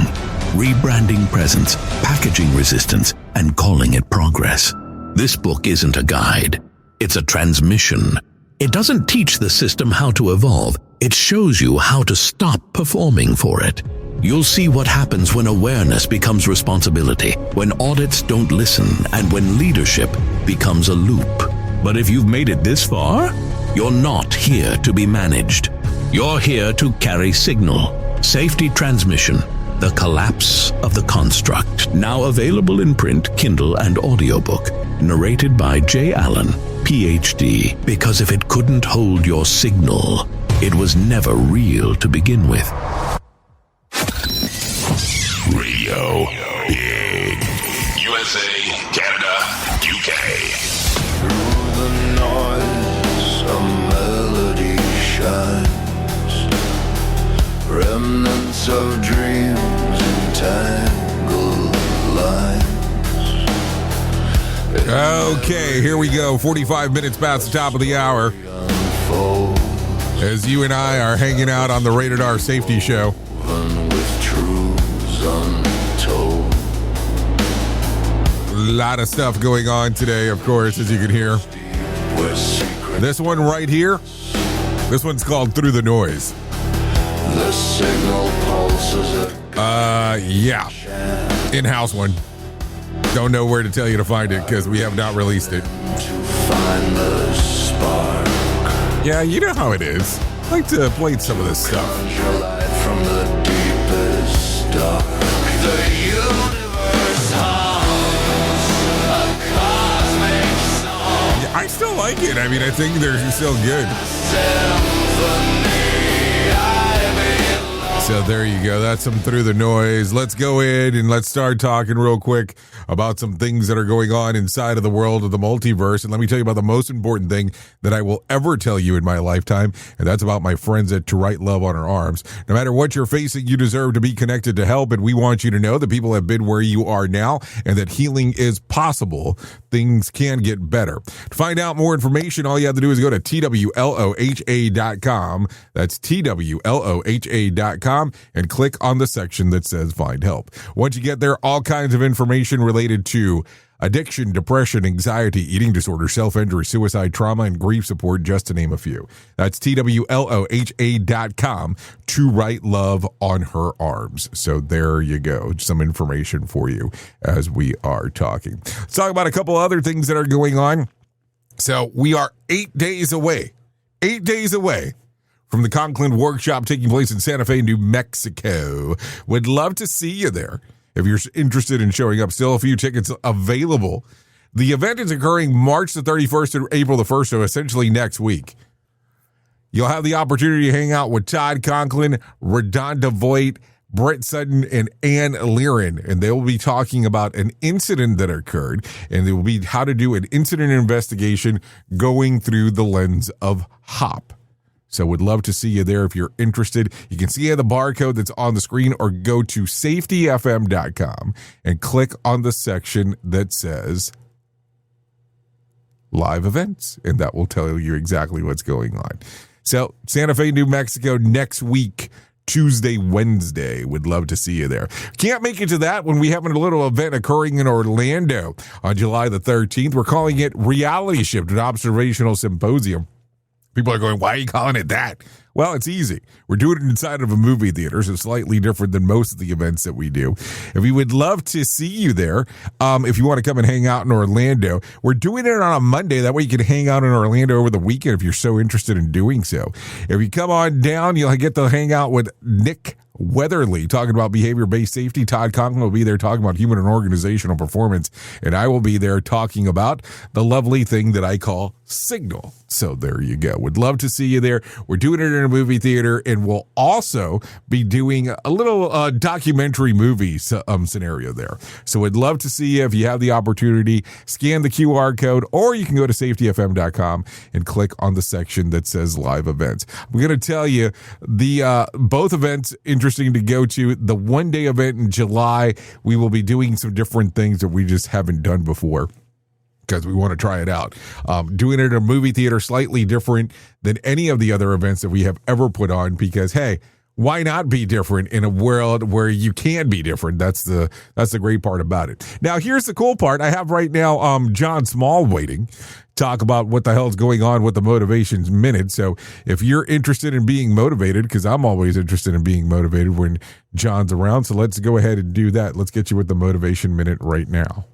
rebranding presence, packaging resistance, and calling it progress. This book isn't a guide. It's a transmission. It doesn't teach the system how to evolve. It shows you how to stop performing for it. You'll see what happens when awareness becomes responsibility, when audits don't listen, and when leadership becomes a loop. But if you've made it this far, you're not here to be managed. You're here to carry signal. Safety Transmission, The Collapse of the Construct. Now available in print, Kindle, and audiobook. Narrated by J. Allen, PhD. Because if it couldn't hold your signal, it was never real to begin with. Radio Big. USA, Canada, UK. Through the noise, a melody shines. Remnants of dreams in tangled lines. Okay, here we go. 45 minutes past the top of the hour. As you and I are hanging out on the Rated R Safety Show. A lot of stuff going on today, of course, as you can hear. This one right here, this one's called Through the Noise. The signal pulses. Yeah. In-house one. Don't know where to tell you to find it because we have not released it. Find the spark. Yeah, you know how it is. I like to play some of this stuff. From the deepest dark. The universe hums a cosmic song. Yeah, I still like it. I mean, I think they're still good. So there you go. That's some Through the Noise. Let's go in and let's start talking real quick about some things that are going on inside of the world of the multiverse. And let me tell you about the most important thing that I will ever tell you in my lifetime. And that's about my friends at To Write Love on Our Arms. No matter what you're facing, you deserve to be connected to help. And we want you to know that people have been where you are now and that healing is possible. Things can get better. To find out more information, all you have to do is go to TWLOHA.com. That's TWLOHA.com. And click on the section that says Find Help. Once you get there, all kinds of information related to addiction, depression, anxiety, eating disorder, self-injury, suicide, trauma, and grief support, just to name a few. That's TWLOHA.com. To Write Love on Her Arms. So there you go. Some information for you as we are talking. Let's talk about a couple other things that are going on. So we are 8 days away. 8 days away from the Conklin workshop taking place in Santa Fe, New Mexico. Would love to see you there if you're interested in showing up. Still a few tickets available. The event is occurring March the 31st to April the 1st, so essentially next week. You'll have the opportunity to hang out with Todd Conklin, Redonda Voigt, Brett Sutton, and Ann Liren, and they will be talking about an incident that occurred, and it will be how to do an incident investigation going through the lens of HOP. So would love to see you there if you're interested. You can see the barcode that's on the screen or go to safetyfm.com and click on the section that says live events, and that will tell you exactly what's going on. So Santa Fe, New Mexico next week, Tuesday, Wednesday. Would love to see you there. Can't make it to that when we have a little event occurring in Orlando on July the 13th. We're calling it Reality Shift, an observational symposium. People are going, why are you calling it that? Well, it's easy. We're doing it inside of a movie theater, so slightly different than most of the events that we do. And we would love to see you there if you want to come and hang out in Orlando. We're doing it on a Monday. That way you can hang out in Orlando over the weekend if you're so interested in doing so. If you come on down, you'll get to hang out with Nick Weatherly talking about behavior-based safety. Todd Conklin will be there talking about human and organizational performance. And I will be there talking about the lovely thing that I call Signal. So there you go. Would love to see you there. We're doing it in a movie theater, and we'll also be doing a little documentary movie scenario there. So would love to see you if you have the opportunity. Scan the QR code, or you can go to safetyfm.com and click on the section that says live events. I'm going to tell you the both events interesting to go to. The one-day event in July, we will be doing some different things that we just haven't done before, because we want to try it out. Doing it in a movie theater, slightly different than any of the other events that we have ever put on, because, hey, why not be different in a world where you can be different? That's the great part about it. Now, here's the cool part. I have right now John Small waiting. Talk about what the hell's going on with the Motivations Minute. So if you're interested in being motivated, because I'm always interested in being motivated when John's around, so let's go ahead and do that. Let's get you with the Motivation Minute right now.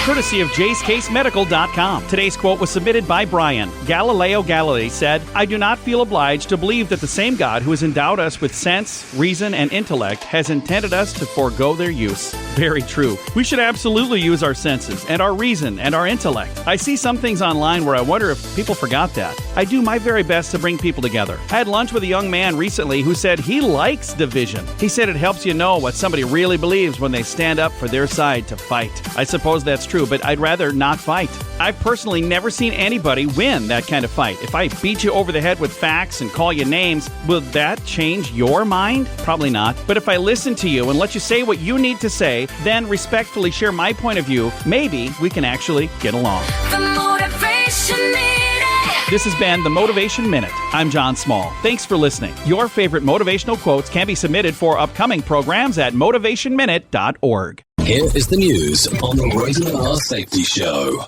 Courtesy of JaceCaseMedical.com. Today's quote was submitted by Brian. Galileo Galilei said, "I do not feel obliged to believe that the same God who has endowed us with sense, reason, and intellect has intended us to forego their use." Very true. We should absolutely use our senses and our reason and our intellect. I see some things online where I wonder if people forgot that. I do my very best to bring people together. I had lunch with a young man recently who said he likes division. He said it helps you know what somebody really believes when they stand up for their side to fight. I suppose that's true true, but I'd rather not fight. I've personally never seen anybody win that kind of fight. If I beat you over the head with facts and call you names, will that change your mind? Probably not. But if I listen to you and let you say what you need to say, then respectfully share my point of view, maybe we can actually get along. The Motivation Minute. This has been the Motivation Minute. I'm John Small. Thanks for listening. Your favorite motivational quotes can be submitted for upcoming programs at motivationminute.org. Here is the news on the Rated R Safety Show.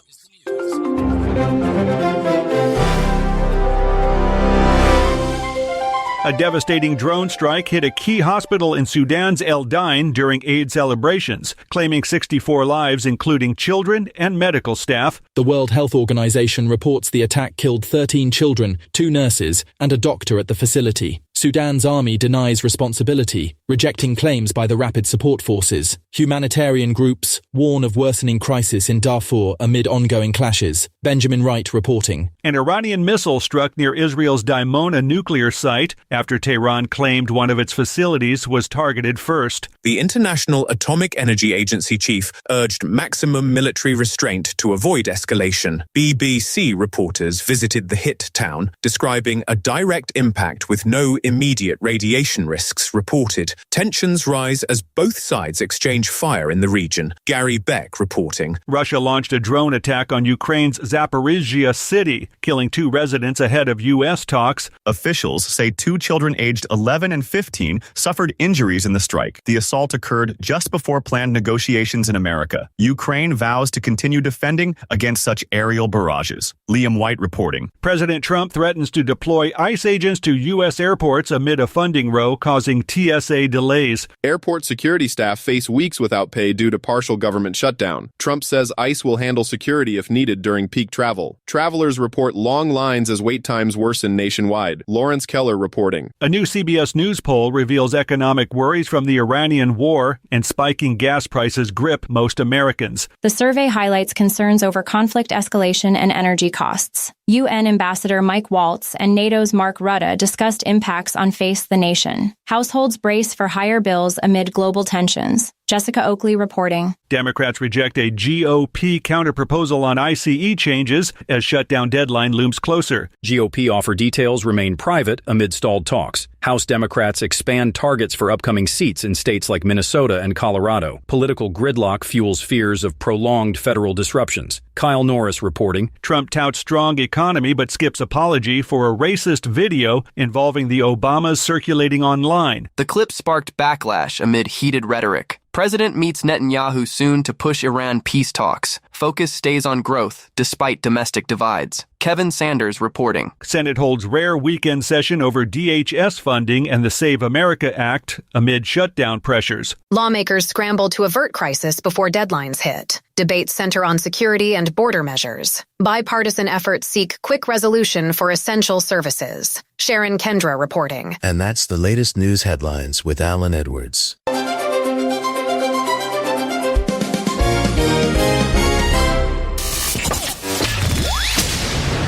A devastating drone strike hit a key hospital in Sudan's El Dain during Eid celebrations, claiming 64 lives, including children and medical staff. The World Health Organization reports the attack killed 13 children, 2 nurses, and a doctor at the facility. Sudan's army denies responsibility, rejecting claims by the Rapid Support Forces. Humanitarian groups warn of worsening crisis in Darfur amid ongoing clashes. Benjamin Wright reporting. An Iranian missile struck near Israel's Dimona nuclear site after Tehran claimed one of its facilities was targeted first. The International Atomic Energy Agency chief urged maximum military restraint to avoid escalation. BBC reporters visited the hit town, describing a direct impact with no immediate radiation risks reported. Tensions rise as both sides exchange fire in the region. Gary Beck reporting. Russia launched a drone attack on Ukraine's Zaporizhzhia city, killing 2 residents ahead of U.S. talks. Officials say 2 children aged 11 and 15 suffered injuries in the strike. The assault occurred just before planned negotiations in America. Ukraine vows to continue defending against such aerial barrages. Liam White reporting. President Trump threatens to deploy ICE agents to U.S. airports amid a funding row causing TSA delays. Airport security staff face weeks without pay due to partial government shutdown. Trump says ICE will handle security if needed during peak travel. Travelers report long lines as wait times worsen nationwide. Lawrence Keller reporting. A new CBS News poll reveals economic worries from the Iranian war and spiking gas prices grip most Americans. The survey highlights concerns over conflict escalation and energy costs. UN Ambassador Mike Waltz and NATO's Mark Rutte discussed impacts on Face the Nation. Households brace for higher bills amid global tensions. Jessica Oakley reporting. Democrats reject a GOP counterproposal on ICE changes as shutdown deadline looms closer. GOP offer details remain private amid stalled talks. House Democrats expand targets for upcoming seats in states like Minnesota and Colorado. Political gridlock fuels fears of prolonged federal disruptions. Kyle Norris reporting. Trump touts strong economy but skips apology for a racist video involving the Obamas circulating online. The clip sparked backlash amid heated rhetoric. President meets Netanyahu soon to push Iran peace talks. Focus stays on growth, despite domestic divides. Kevin Sanders reporting. Senate holds rare weekend session over DHS funding and the Save America Act amid shutdown pressures. Lawmakers scramble to avert crisis before deadlines hit. Debates center on security and border measures. Bipartisan efforts seek quick resolution for essential services. Sharon Kendra reporting. And that's the latest news headlines with Alan Edwards.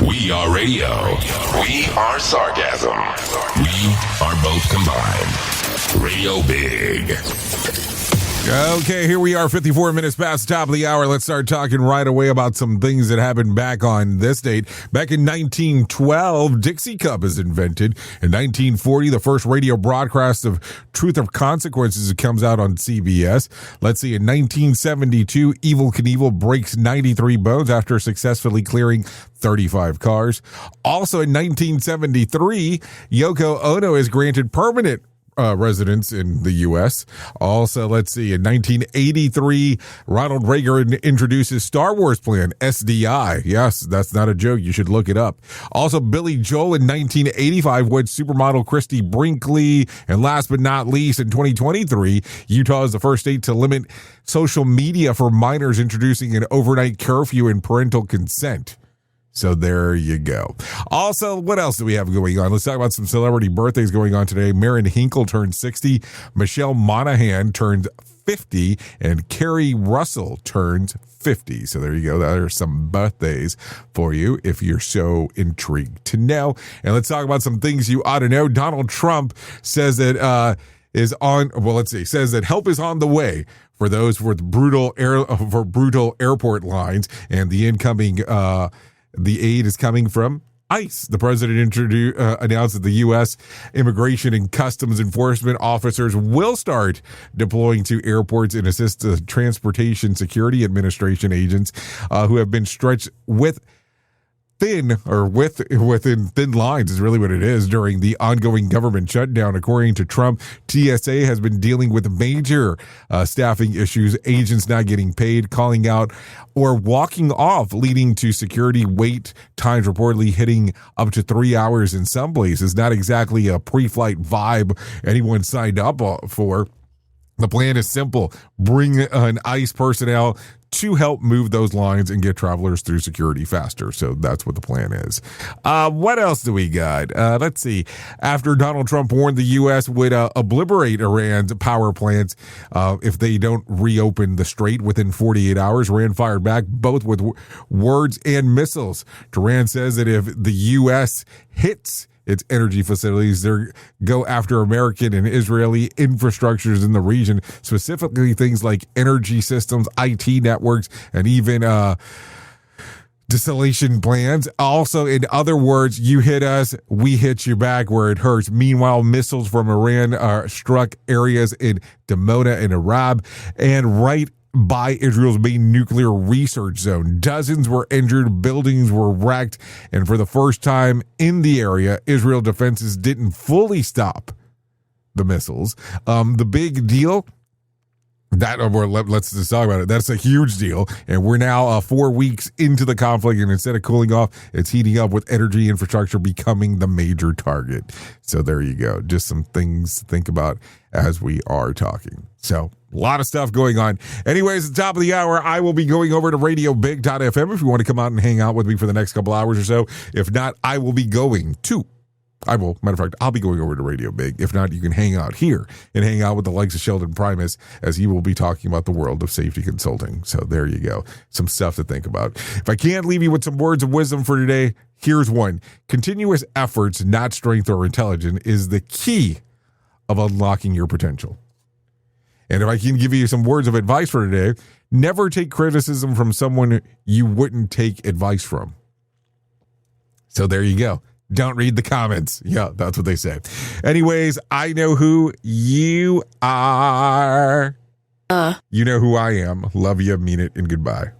We are radio. We are sarcasm. We are both combined. Radio Big. Okay, here we are, 54 minutes past the top of the hour. Let's start talking right away about some things that happened back on this date. Back in 1912, Dixie Cup is invented. In 1940, the first radio broadcast of Truth or Consequences comes out on CBS. Let's see, in 1972, Evel Knievel breaks 93 bones after successfully clearing 35 cars. Also in 1973, Yoko Ono is granted permanent residence in the U.S. Also, let's see, in 1983, Ronald Reagan introduces Star Wars plan, SDI. Yes, that's not a joke. You should look it up. Also, Billy Joel in 1985 weds supermodel Christy Brinkley. And last but not least, in 2023, Utah is the first state to limit social media for minors, introducing an overnight curfew and parental consent. So there you go. Also, what else do we have going on? Let's talk about some celebrity birthdays going on today. Maren Hinkle turned 60. Michelle Monaghan turned 50. And Carrie Russell turned 50. So there you go. There are some birthdays for you if you're so intrigued to know. And let's talk about some things you ought to know. Donald Trump says that says that help is on the way for those with brutal airport lines, and the aid is coming from ICE. The president announced that the U.S. Immigration and Customs Enforcement officers will start deploying to airports and assist the Transportation Security Administration agents who have been stretched within thin lines is really what it is during the ongoing government shutdown. According to Trump, TSA has been dealing with major staffing issues, agents not getting paid, calling out or walking off, leading to security wait times reportedly hitting up to 3 hours in some places. Not exactly a pre-flight vibe anyone signed up for. The plan is simple: bring an ICE personnel to help move those lines and get travelers through security faster. So that's what the plan is. What else do we got? Let's see. After Donald Trump warned the U.S. would obliterate Iran's power plants if they don't reopen the strait within 48 hours, Iran fired back both with words and missiles. Tehran says that if the U.S. hits its energy facilities, they go after American and Israeli infrastructures in the region, specifically things like energy systems, IT networks, and even desalination plants. Also, in other words, you hit us, we hit you back where it hurts. Meanwhile, missiles from Iran struck areas in Dimona and Arab and right by Israel's main nuclear research zone. Dozens were injured, buildings were wrecked, and for the first time in the area, Israel defenses didn't fully stop the missiles. The big deal, let's just talk about it. That's a huge deal, and we're now 4 weeks into the conflict, and instead of cooling off, it's heating up with energy infrastructure becoming the major target. So there you go. Just some things to think about as we are talking. So a lot of stuff going on. Anyways, at the top of the hour, I will be going over to radiobig.fm if you want to come out and hang out with me for the next couple hours or so. If not, I'll be going over to Radio Big. If not, you can hang out here and hang out with the likes of Sheldon Primus, as he will be talking about the world of safety consulting. So there you go. Some stuff to think about. If I can't leave you with some words of wisdom for today, here's one. Continuous efforts, not strength or intelligence, is the key of unlocking your potential. And if I can give you some words of advice for today, never take criticism from someone you wouldn't take advice from. So there you go. Don't read the comments. Yeah, that's what they say. Anyways, I know who you are. You know who I am. Love you, mean it, and goodbye.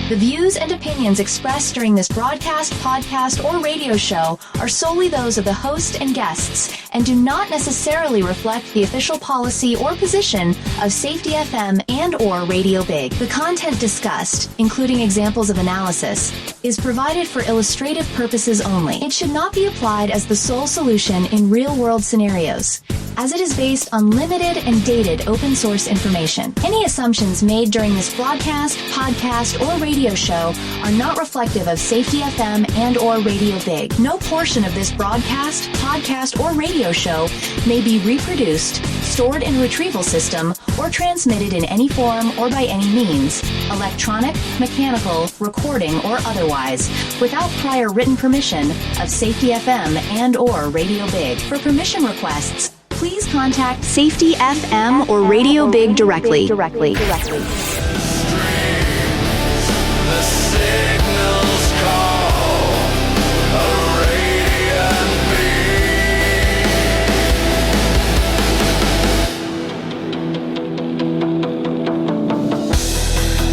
The views and opinions expressed during this broadcast, podcast, or radio show are solely those of the host and guests and do not necessarily reflect the official policy or position of Safety FM and or Radio Big. The content discussed, including examples of analysis, is provided for illustrative purposes only. It should not be applied as the sole solution in real-world scenarios, as it is based on limited and dated open source information. Any assumptions made during this broadcast, podcast, or radio show are not reflective of Safety FM and or Radio Big. No portion of this broadcast, podcast, or radio show may be reproduced, stored in a retrieval system, or transmitted in any form or by any means, electronic, mechanical, recording, or otherwise, without prior written permission of Safety FM and or Radio Big. For permission requests, please contact Safety FM or Radio Big directly. The signals call a radiant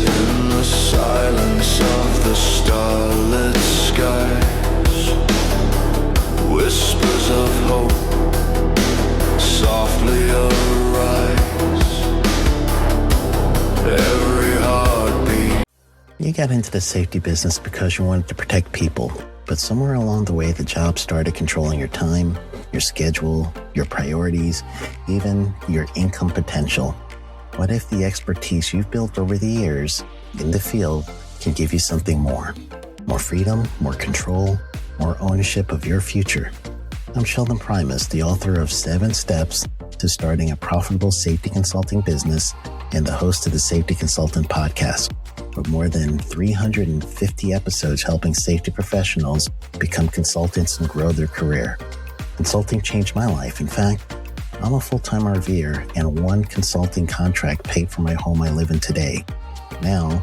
in the silence of the starlit skies, whispers of hope softly arise. Every heartbeat. You got into the safety business because you wanted to protect people, but somewhere along the way, the job started controlling your time, your schedule, your priorities, even your income potential. What if the expertise you've built over the years in the field can give you something more? More freedom, more control, more ownership of your future. I'm Sheldon Primus, the author of 7 Steps to Starting a Profitable Safety Consulting Business and the host of the Safety Consultant Podcast, with more than 350 episodes helping safety professionals become consultants and grow their career. Consulting changed my life. In fact, I'm a full-time RVer, and one consulting contract paid for my home I live in today. Now,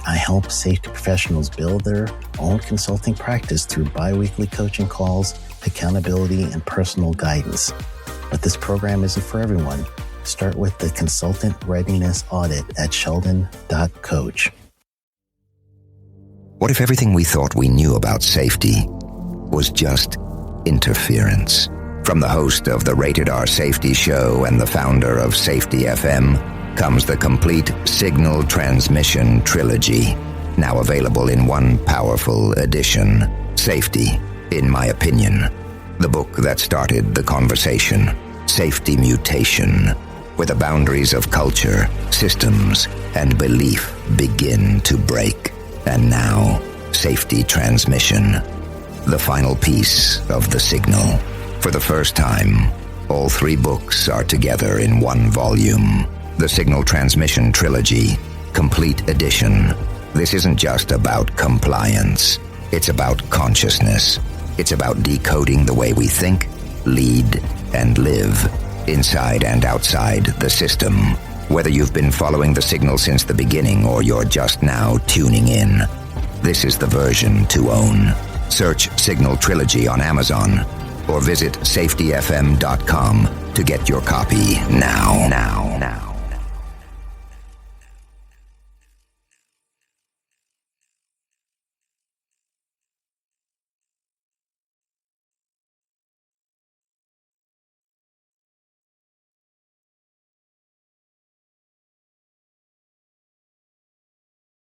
I help safety professionals build their own consulting practice through bi-weekly coaching calls, accountability, and personal guidance. But this program isn't for everyone. Start with the Consultant Readiness Audit at sheldon.coach. What if everything we thought we knew about safety was just interference? From the host of the Rated R Safety Show and the founder of Safety FM comes the complete Signal Transmission Trilogy, now available in one powerful edition. Safety, in my opinion, the book that started the conversation. Safety Mutation, where the boundaries of culture, systems, and belief begin to break. And now, Safety Transmission, the final piece of the signal. For the first time, all three books are together in one volume. The Signal Transmission Trilogy, Complete Edition. This isn't just about compliance. It's about consciousness. It's about decoding the way we think, lead, and live, inside and outside the system. Whether you've been following the signal since the beginning or you're just now tuning in, this is the version to own. Search Signal Trilogy on Amazon or visit safetyfm.com to get your copy now.